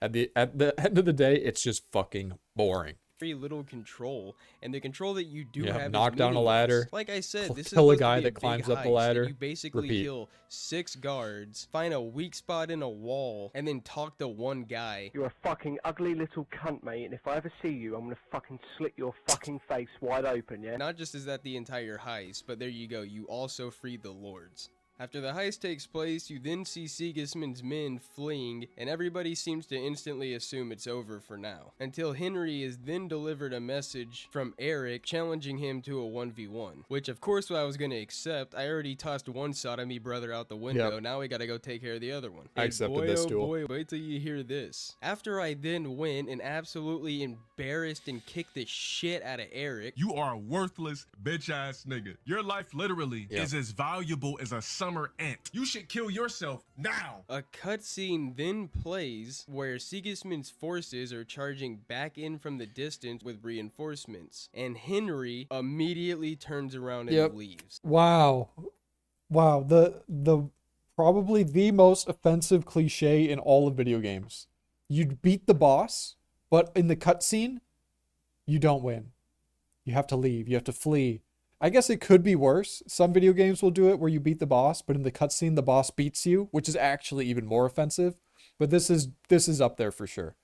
at the end of the day, it's just fucking boring. very little control, and the control that you do have knock is down a meaningless. ladder, Like I said, this is kill a supposed to guy be that big climbs up the heist, ladder, and you basically repeat. kill 6 guards, find a weak spot in a wall, and then talk to one guy. You're a fucking ugly little cunt, mate, and if I ever see you, I'm gonna fucking slit your fucking face wide open, yeah? Not just is that the entire heist, but there you go, you also free the lords. After the heist takes place, you then see Sigismund's men fleeing, and everybody seems to instantly assume it's over for now. Until Henry is then delivered a message from Eric challenging him to a 1v1. Which of course I was gonna accept. I already tossed one sodomy brother out the window, Yep. now we gotta go take care of the other one. I accepted this duel. Boy, wait till you hear this. After I then went and absolutely embarrassed and kicked the shit out of Eric. You are a worthless bitch ass nigga. Your life literally is as valuable as a summer ant. You should kill yourself now. A cutscene then plays where Sigismund's forces are charging back in from the distance with reinforcements, and Henry immediately turns around and leaves. Wow. The probably the most offensive cliche in all of video games. You'd beat the boss, but in the cutscene, you don't win. You have to leave. You have to flee. I guess it could be worse. Some video games will do it where you beat the boss, but in the cutscene the boss beats you, which is actually even more offensive. But this is up there for sure.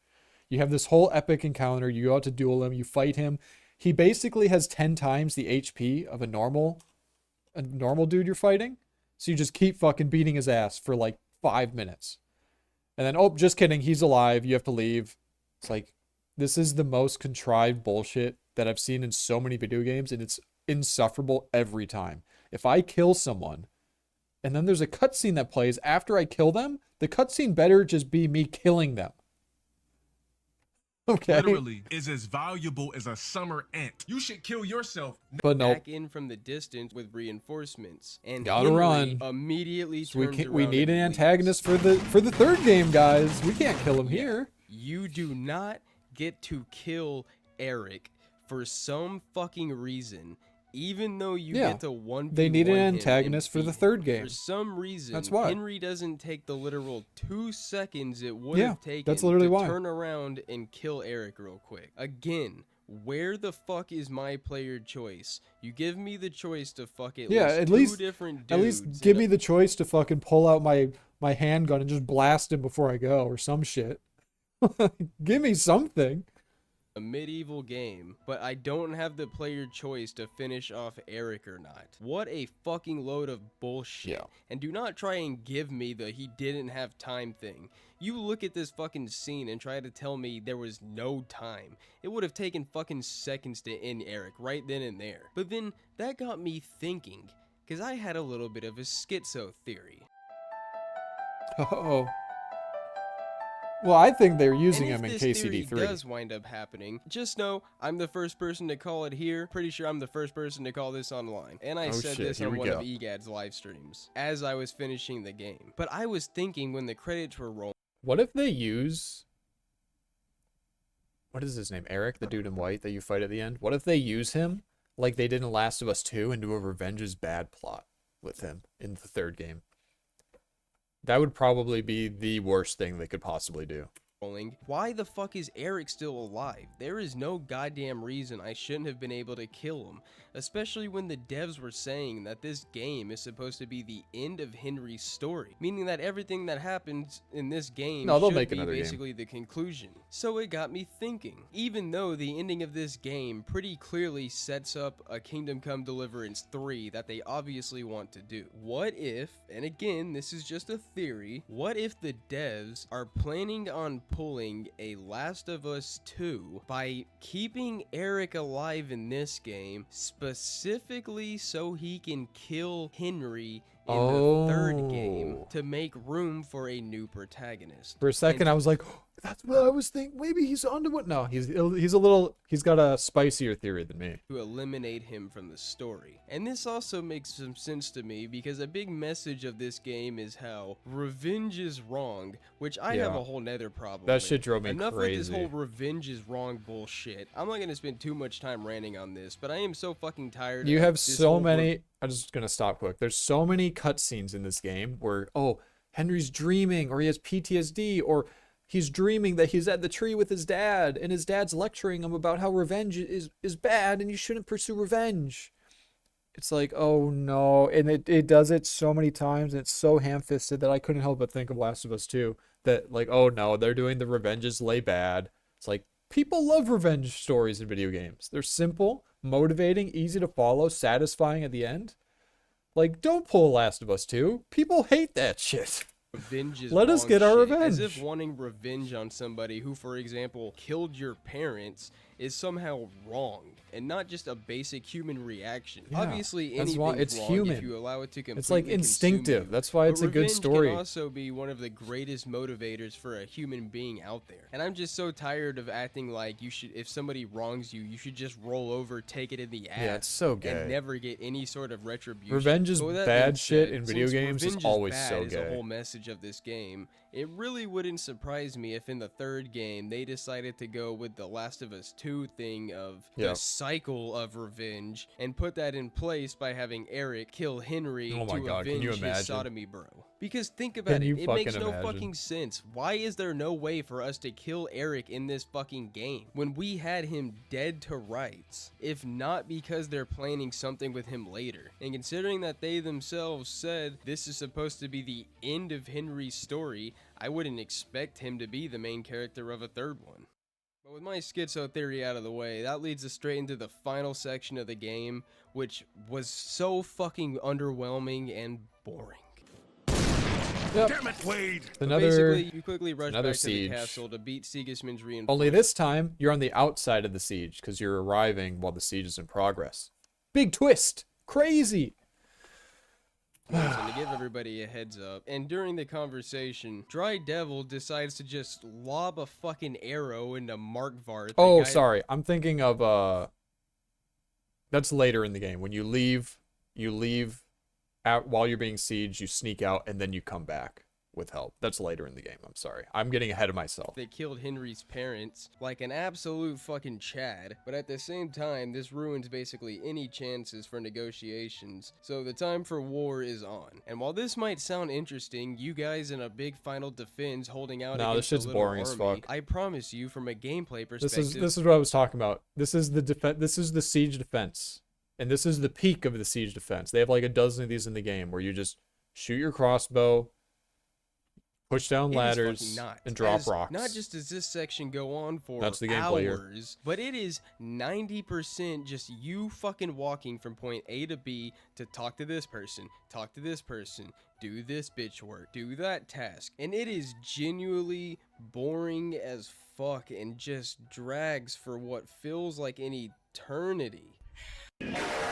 You have this whole epic encounter. You go out to duel him. You fight him. He basically has 10 times the HP of a normal dude you're fighting. So you just keep fucking beating his ass for like 5 minutes. And then, oh, just kidding. He's alive. You have to leave. It's like, this is the most contrived bullshit that I've seen in so many video games, and it's insufferable every time. If I kill someone and then there's a cutscene that plays after I kill them, the cutscene better just be me killing them. Okay. Literally is as valuable as a summer ant. You should kill yourself. But no. Back in from the distance with reinforcements, and Gotta Henry run. immediately So turns we around need an and antagonist for the third game, guys. We can't kill him here. You do not get to kill Eric for some fucking reason. Even though you get to 1v1 they need an him antagonist and for the beat third him. game. For some reason, That's why. Henry doesn't take the literal 2 seconds it would Yeah, have taken that's literally to why. turn around and kill Eric real quick. Again, where the fuck is my player choice? You give me the choice to fuck at least 2 different dudes. At least give me the choice to fucking pull out my handgun and just blast him before I go or some shit. Give me something. A medieval game, but I don't have the player choice to finish off Eric or not. What a fucking load of bullshit. Yeah. And do not try and give me the he didn't have time thing. You look at this fucking scene and try to tell me there was no time. It would have taken fucking seconds to end Eric right then and there. But then that got me thinking, because I had a little bit of a schizo theory. Uh-oh. Well, I think they're using him in And if this KCD3. theory does wind up happening, just know I'm the first person to call it here. Pretty sure I'm the first person to call this online. And I said shit, this here on we one go. of EGAD's live streams as I was finishing the game. But I was thinking when the credits were rolling. What if they use... What is his name? Eric, the dude in white that you fight at the end? What if they use him like they did in Last of Us 2 and do a revenge is bad plot with him in the third game. That would probably be the worst thing they could possibly do. Why the fuck is Eric still alive? There is no goddamn reason I shouldn't have been able to kill him, especially when the devs were saying that this game is supposed to be the end of Henry's story, meaning that everything that happens in this game should be basically the conclusion. So it got me thinking, even though the ending of this game pretty clearly sets up a Kingdom Come Deliverance 3 that they obviously want to do, what if, and again this is just a theory, what if the devs are planning on pulling a Last of Us 2 by keeping Eric alive in this game specifically so he can kill Henry in the third game to make room for a new protagonist. For a second, I was like, oh, that's what I was thinking. Maybe he's onto it. No, he's got a spicier theory than me. To eliminate him from the story. And this also makes some sense to me because a big message of this game is how revenge is wrong, which I have a whole nether problem That with. shit drove me Enough crazy. with this whole revenge is wrong bullshit. I'm not gonna spend too much time ranting on this, but I am so fucking tired. You of have this so whole many. I'm just gonna stop quick. There's so many cutscenes in this game where Henry's dreaming, or he has PTSD, or he's dreaming that he's at the tree with his dad, and his dad's lecturing him about how revenge is bad and you shouldn't pursue revenge. It's like, oh no, and it does it so many times, and it's so ham-fisted that I couldn't help but think of Last of Us 2. That like, oh no, they're doing the revenges lay bad. It's like, people love revenge stories in video games. They're simple, motivating, easy to follow, satisfying at the end. Like, don't pull Last of Us 2. People hate that shit. Revenge is Let us get our revenge. As if wanting revenge on somebody who, for example, killed your parents is somehow wrong and not just a basic human reaction. Yeah, Obviously, that's why anything's it's wrong human. if you allow it to completely It's like instinctive. consume you. That's why it's But a good story. Revenge can also be one of the greatest motivators for a human being out there. And I'm just so tired of acting like you should, if somebody wrongs you, you should just roll over, take it in the ass. Yeah, it's so gay. And never get any sort of retribution. Revenge is But with that bad being shit said, in video since games is revenge always bad so is gay. the whole message of this game. It really wouldn't surprise me if in the third game they decided to go with the Last of Us 2 thing of the cycle of revenge and put that in place by having Eric kill Henry Oh my to God, can avenge you his imagine? sodomy bro. Because think about Can it, you it makes fucking no imagine? fucking sense. Why is there no way for us to kill Eric in this fucking game when we had him dead to rights? If not because they're planning something with him later. And considering that they themselves said this is supposed to be the end of Henry's story, I wouldn't expect him to be the main character of a third one. But with my schizo theory out of the way, that leads us straight into the final section of the game, which was so fucking underwhelming and boring. Yep. Damn it, Wade! Basically, you quickly rush back siege. to the castle to beat Sigismund's reinforcements. Only this time, you're on the outside of the siege because you're arriving while the siege is in progress. Big twist! Crazy! And to give everybody a heads up, and during the conversation, Dry Devil decides to just lob a fucking arrow into Markvart. Oh, sorry. I'm thinking of, that's later in the game. When you leave out while you're being sieged, you sneak out, and then you come back with help. That's later in the game. I'm sorry. I'm getting ahead of myself. They killed Henry's parents like an absolute fucking Chad, but at the same time, this ruins basically any chances for negotiations, so the time for war is on. And while this might sound interesting, you guys in a big final defense holding out No, this against shit's a little boring as army, fuck. I promise you, from a gameplay perspective, This is what I was talking about. This is the siege defense. And this is the peak of the siege defense. They have like a dozen of these in the game where you just shoot your crossbow, push down ladders, and drop rocks. Not just does this section go on for That's the gameplay here. hours, but it is 90% just you fucking walking from point A to B to talk to this person, do this bitch work, do that task. And it is genuinely boring as fuck and just drags for what feels like an eternity.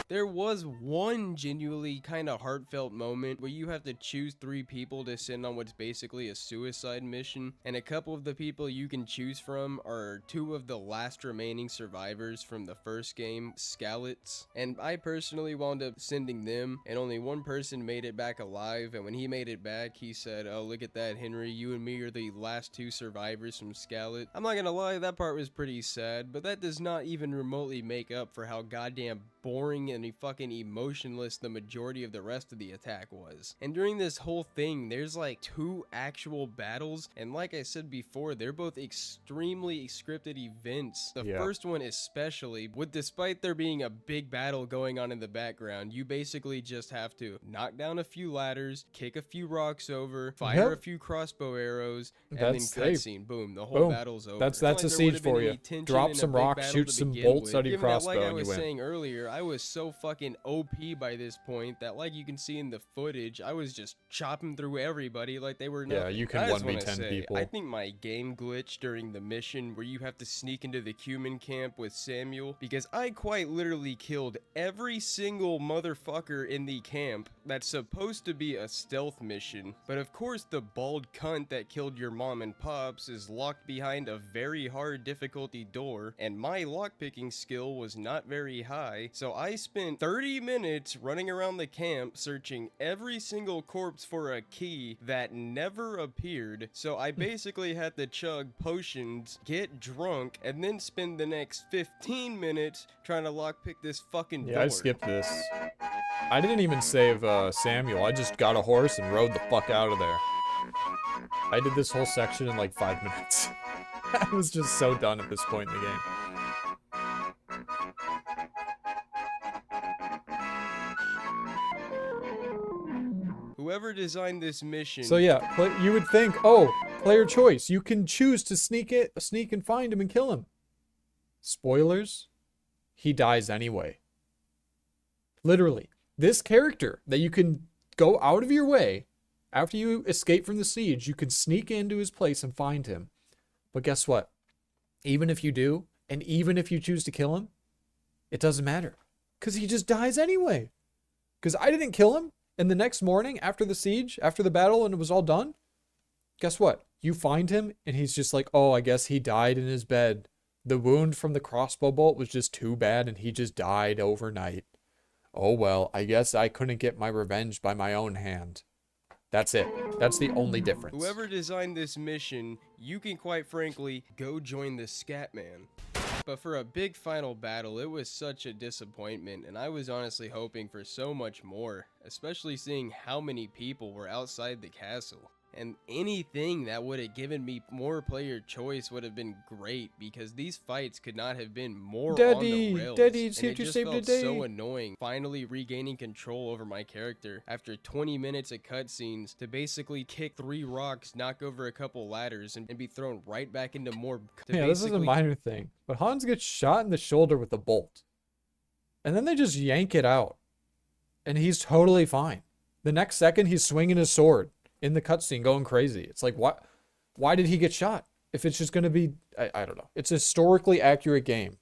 There was one genuinely kind of heartfelt moment where you have to choose 3 people to send on what's basically a suicide mission, and a couple of the people you can choose from are 2 of the last remaining survivors from the first game, Scalets, and I personally wound up sending them, and only one person made it back alive, and when he made it back, he said, "Oh, look at that, Henry, you and me are the last 2 survivors from Scalet." I'm not gonna lie, that part was pretty sad, but that does not even remotely make up for how goddamn boring and fucking emotionless the majority of the rest of the attack was. And during this whole thing, there's like 2 actual battles, and like I said before, they're both extremely scripted events. The first one especially, with despite there being a big battle going on in the background, you basically just have to knock down a few ladders, kick a few rocks over, fire a few crossbow arrows, and then cutscene. Boom, the whole battle's over. That's a siege for you. Drop some rocks, shoot some bolts out of your crossbow, like I and you was win. saying earlier, I was so fucking OP by this point that, like you can see in the footage, I was just chopping through everybody like they were nothing. Yeah, you can I just 1v10 wanna say, people. I think my game glitched during the mission where you have to sneak into the human camp with Samuel, because I quite literally killed every single motherfucker in the camp that's supposed to be a stealth mission. But of course, the bald cunt that killed your mom and pops is locked behind a very hard difficulty door, and my lockpicking skill was not very high, so I spent 30 minutes running around the camp searching every single corpse for a key that never appeared. So I basically had to chug potions, get drunk, and then spend the next 15 minutes trying to lockpick this fucking door. Yeah, I skipped this. I didn't even save Samuel. I just got a horse and rode the fuck out of there. I did this whole section in like 5 minutes. I was just so done at this point in the game. Whoever designed this mission... So yeah, you would think, oh, player choice. You can choose to sneak and find him and kill him. Spoilers, he dies anyway. Literally. This character that you can go out of your way, after you escape from the siege, you can sneak into his place and find him. But guess what? Even if you do, and even if you choose to kill him, it doesn't matter. Because he just dies anyway. Because I didn't kill him, and the next morning, after the siege, after the battle, and it was all done, guess what? You find him, and he's just like, oh, I guess he died in his bed. The wound from the crossbow bolt was just too bad, and he just died overnight. Oh well, I guess I couldn't get my revenge by my own hand. That's it. That's the only difference. Whoever designed this mission, you can quite frankly go join the Scatman. But for a big final battle, it was such a disappointment, and I was honestly hoping for so much more, especially seeing how many people were outside the castle. And anything that would have given me more player choice would have been great, because these fights could not have been more on the rails. Daddy's and here it to just save felt the day. so annoying, finally regaining control over my character after 20 minutes of cutscenes to basically kick 3 rocks, knock over a couple ladders, and be thrown right back into more. Yeah, this is a minor thing, but Hans gets shot in the shoulder with a bolt, and then they just yank it out, and he's totally fine. The next second, he's swinging his sword in the cutscene, going crazy. It's like, what? Why did he get shot? If it's just gonna be, I don't know. It's a historically accurate game.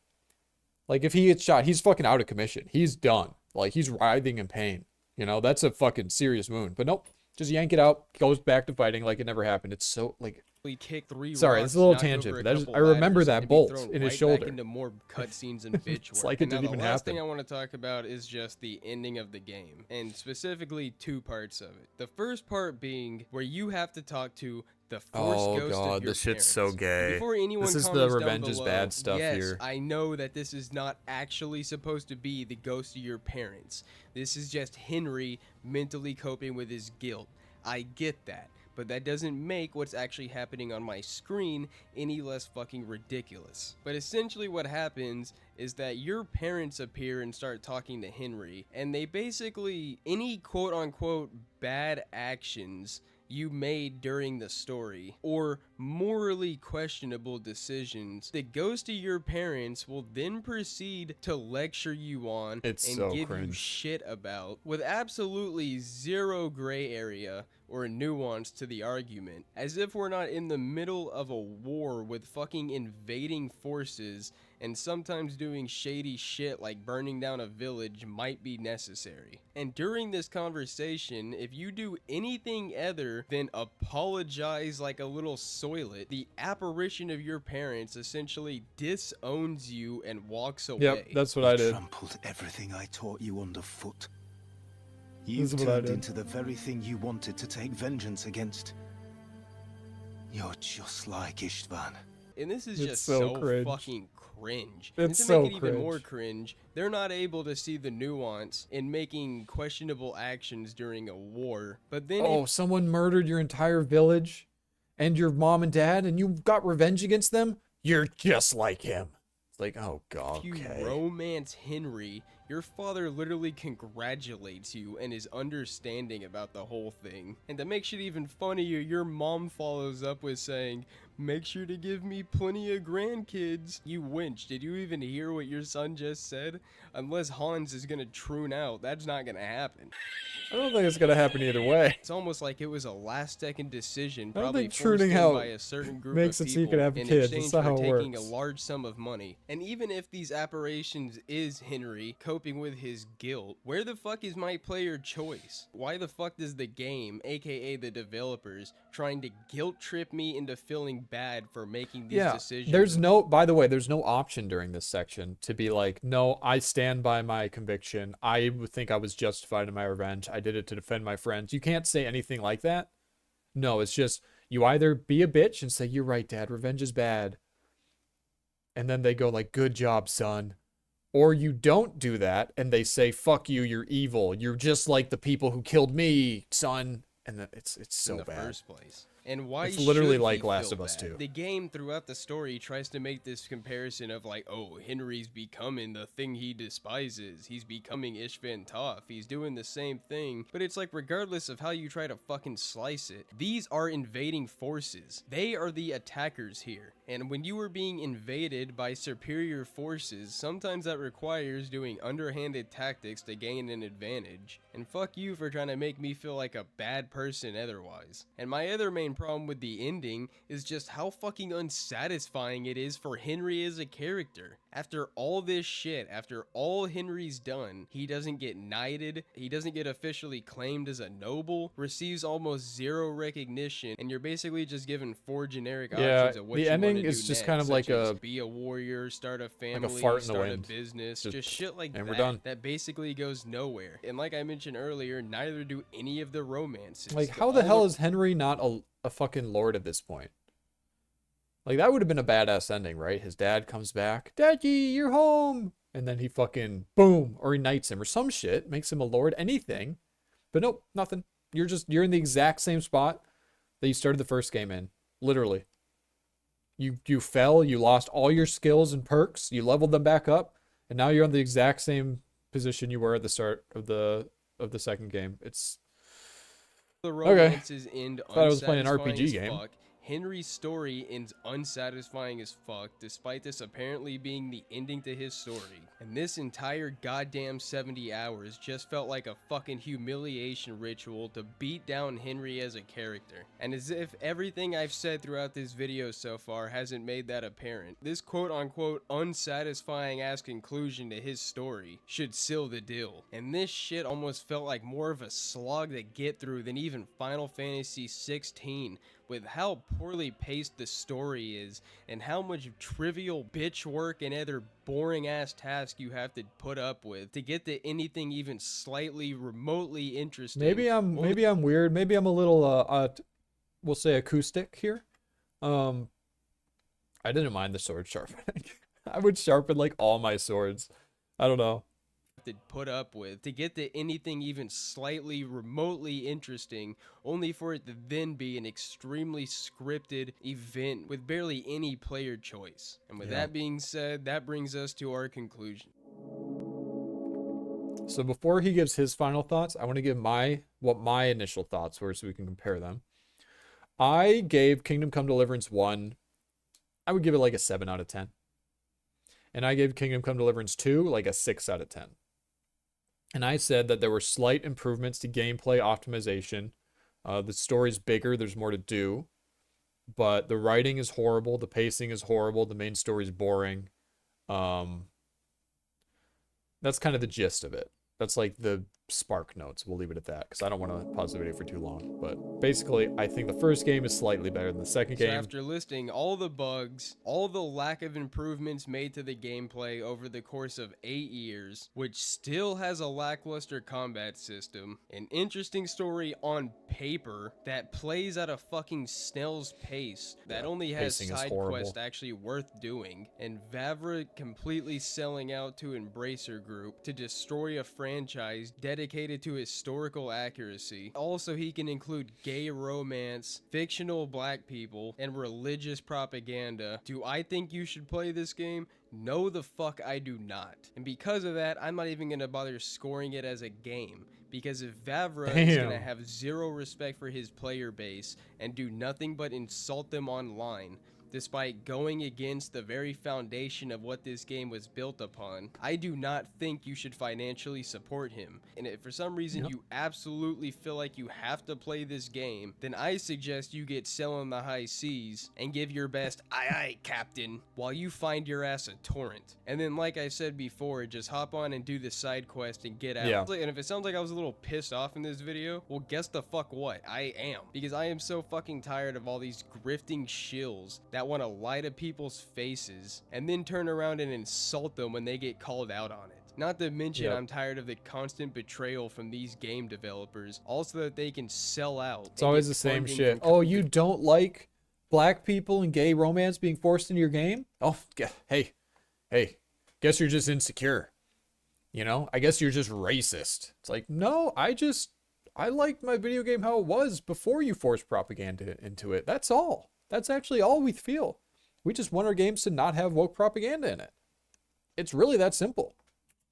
Like, if he gets shot, he's fucking out of commission. He's done. Like, he's writhing in pain. You know, that's a fucking serious wound. But nope, just yank it out, goes back to fighting like it never happened. It's so, like... Kick 3 Sorry, rocks, this is a little knock tangent, over but a couple I remember ladders, that and be bolt thrown in his right shoulder. Back into more cutscenes and bitch It's work. like it And didn't now even the last happen. thing I want to talk about is just the ending of the game, and specifically 2 parts of it. The first part being where you have to talk to the Force Ghost of your this shit's so parents. gay. Before anyone This is the comments down revenge is below, bad stuff yes, here. I know that this is not actually supposed to be the ghost of your parents. This is just Henry mentally coping with his guilt. I get that. But that doesn't make what's actually happening on my screen any less fucking ridiculous. But essentially what happens is that your parents appear and start talking to Henry, and they basically, any quote-unquote bad actions you made during the story, or morally questionable decisions, the ghost of your parents will then proceed to lecture you on and so give you cringe. shit about, with absolutely zero gray area or nuance to the argument, as if we're not in the middle of a war with fucking invading forces, and sometimes doing shady shit like burning down a village might be necessary. And during this conversation, if you do anything other than apologize like a little soilet, the apparition of your parents essentially disowns you and walks away. Yep, that's what I did. Trampled everything I taught you underfoot. This You've is what I turned did. into the very thing you wanted to take vengeance against. You're just like Istvan. And this is It's just so so cringe. fucking cringe. It's And to so make it even more cringe. cringe, they're not able to see the nuance in making questionable actions during a war. But then Oh, someone murdered your entire village and your mom and dad, and you got revenge against them? You're just like him. It's like, oh god, if you okay. romance Henry, your father literally congratulates you and is understanding about the whole thing. And to make shit even funnier, your mom follows up with saying, "Make sure to give me plenty of grandkids." You winch, did you even hear what your son just said? Unless Hans is gonna troon out, that's not gonna happen. I don't think it's gonna happen either way. It's almost like it was a last-second decision, I don't probably think forced trooning in out by a certain group makes of it so you people can have in kids. That's exchange not for how it taking a works. large sum of money. And even if these apparitions is Henry coping with his guilt, where the fuck is my player choice? Why the fuck does the game, aka the developers, trying to guilt trip me into feeling bad for making these decisions? There's no, by the way, there's no option during this section to be like, no, I stand by my conviction. I would think I was justified in my revenge. I did it to defend my friends. You can't say anything like that. No, it's just, you either be a bitch and say, you're right, Dad, revenge is bad. And then they go like, good job, son. Or you don't do that and they say, fuck you, you're evil. You're just like the people who killed me, son. And then it's so in the bad. first place. And why It's literally should like he Last feel of Us bad? 2. The game throughout the story tries to make this comparison of like, oh, Henry's becoming the thing he despises. He's becoming Ishvan Toph. He's doing the same thing. But it's like, regardless of how you try to fucking slice it, these are invading forces. They are the attackers here. And when you are being invaded by superior forces, sometimes that requires doing underhanded tactics to gain an advantage. And fuck you for trying to make me feel like a bad person otherwise. And my other main problem with the ending is just how fucking unsatisfying it is for Henry as a character. After all this shit, after all Henry's done, he doesn't get knighted, he doesn't get officially claimed as a noble, receives almost zero recognition, and you're basically just given 4 generic options of what the you want ending to do is just next, kind of like such as a be a warrior, start a family, fart in the start a wind. business, Just just shit like and that. we're done. That basically goes nowhere. And like I mentioned earlier, neither do any of the romances. Like, how the hell is Henry not a fucking lord at this point? Like, that would have been a badass ending, right? His dad comes back, Daddy, you're home! And then he fucking, boom, or he knights him or some shit, makes him a lord, anything. But nope, nothing. You're in the exact same spot that you started the first game in. Literally. You fell, you lost all your skills and perks, you leveled them back up, and now you're on the exact same position you were at the start of the second game. It's the romances end thought I was playing an unsatisfying RPG as game. fuck. Henry's story ends unsatisfying as fuck, despite this apparently being the ending to his story. And this entire goddamn 70 hours just felt like a fucking humiliation ritual to beat down Henry as a character. And as if everything I've said throughout this video so far hasn't made that apparent, this quote-unquote unsatisfying ass conclusion to his story should seal the deal. And this shit almost felt like more of a slog to get through than even Final Fantasy 16, with how poorly paced the story is and how much trivial bitch work and other boring ass tasks you have to put up with to get to anything even slightly remotely interesting. Maybe I'm weird. Maybe I'm a little we'll say acoustic here. I didn't mind the sword sharpening. I would sharpen like all my swords. I don't know. To put up with to get to anything even slightly remotely interesting, only for it to then be an extremely scripted event with barely any player choice. And with that being said, that brings us to our conclusion. So before he gives his final thoughts, I want to give what my initial thoughts were so we can compare them. I gave Kingdom Come Deliverance 1, I would give it like a 7 out of 10. And I gave Kingdom Come Deliverance 2 like a 6 out of 10. And I said that there were slight improvements to gameplay optimization. The story's bigger, there's more to do. But the writing is horrible, the pacing is horrible, the main story's boring. That's kind of the gist of it. That's like the spark notes. We'll leave it at that because I don't want to pause the video for too long. But basically, I think the first game is slightly better than the second game. So after listing all the bugs, all the lack of improvements made to the gameplay over the course of 8 years, which still has a lackluster combat system, an interesting story on paper that plays at a fucking snail's pace, that only has pacing is side horrible. quests actually worth doing, and Vavra completely selling out to Embracer Group to destroy a franchise dedicated to historical accuracy. Also, he can include gay romance, fictional black people, and religious propaganda. Do I think you should play this game? No, the fuck I do not. And because of that, I'm not even gonna bother scoring it as a game. Because if Vavra is gonna have zero respect for his player base and do nothing but insult them online, despite going against the very foundation of what this game was built upon, I do not think you should financially support him. And if for some reason you absolutely feel like you have to play this game, then I suggest you get Selling the High Seas and give your best aye aye captain while you find your ass a torrent. And then like I said before, just hop on and do the side quest and get out. Yeah. And if it sounds like I was a little pissed off in this video, well guess the fuck what? I am. Because I am so fucking tired of all these grifting shills that want to lie to people's faces and then turn around and insult them when they get called out on it. Not to mention, I'm tired of the constant betrayal from these game developers, also that they can sell out. It's always the same shit. Oh, you don't like black people and gay romance being forced into your game? Oh, hey, guess you're just insecure. You know, I guess you're just racist. It's like, no, I liked my video game how it was before you forced propaganda into it. That's all. That's actually all we feel. We just want our games to not have woke propaganda in it. It's really that simple.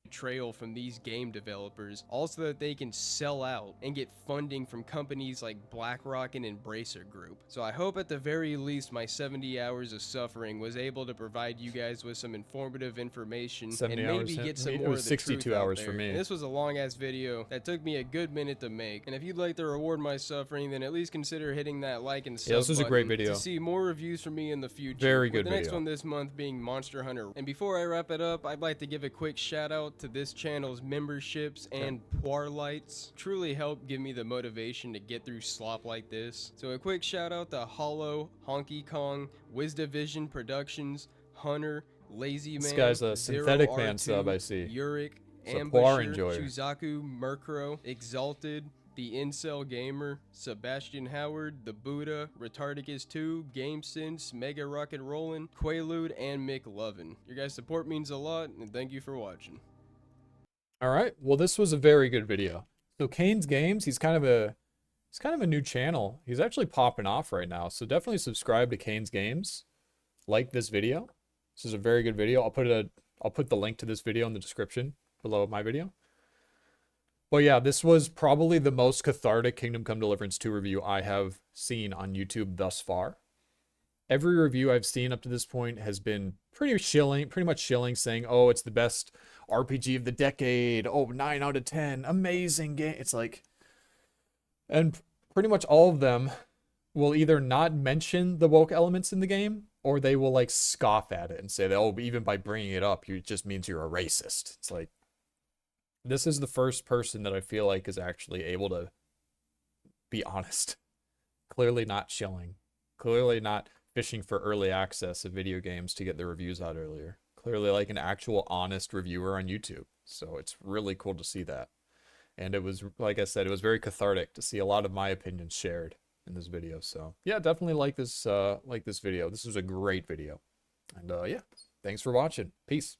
Betrayal from these game developers, also that they can sell out and get funding from companies like BlackRock and Embracer Group. So I hope at the very least my 70 hours of suffering was able to provide you guys with some informative information and maybe get some more of the 62 hours for me. And this was a long ass video that took me a good minute to make. And if you'd like to reward my suffering, then at least consider hitting that like and sub this was a great video. to see more reviews from me in the future. Very good with the next video. one this month being Monster Hunter. And before I wrap it up, I'd like to give a quick shout out to this channel's memberships and poor lights. Truly help give me the motivation to get through slop like this. So a quick shout out to Hollow, Honky Kong, WizDivision Productions, Hunter, Lazy Man, This guy's a synthetic man R2, sub, I see. Uric, So poor Ambusher, enjoyer. Shuzaku, Murkrow, Exalted, The Incel Gamer, Sebastian Howard, The Buddha, Retardicus 2, GameSense, Mega Rocket Rollin', Quaalude, and McLovin. Your guys' support means a lot, and thank you for watching. All right. Well, this was a very good video. So Kane's Games, he's kind of a new channel. He's actually popping off right now. So definitely subscribe to Kane's Games. Like this video. This is a very good video. I'll put the link to this video in the description below my video. But yeah, this was probably the most cathartic Kingdom Come Deliverance 2 review I have seen on YouTube thus far. Every review I've seen up to this point has been pretty much shilling, saying, oh, it's the best RPG of the decade. Oh, 9 out of 10. Amazing game. It's like, and pretty much all of them will either not mention the woke elements in the game, or they will like scoff at it and say that, oh, even by bringing it up, it just means you're a racist. It's like, this is the first person that I feel like is actually able to be honest. Clearly not shilling. Clearly not fishing for early access of video games to get the reviews out earlier. Clearly like an actual honest reviewer on YouTube. So it's really cool to see that. And it was, like I said, it was very cathartic to see a lot of my opinions shared in this video. So yeah, definitely like this video. This was a great video. And yeah, thanks for watching. Peace.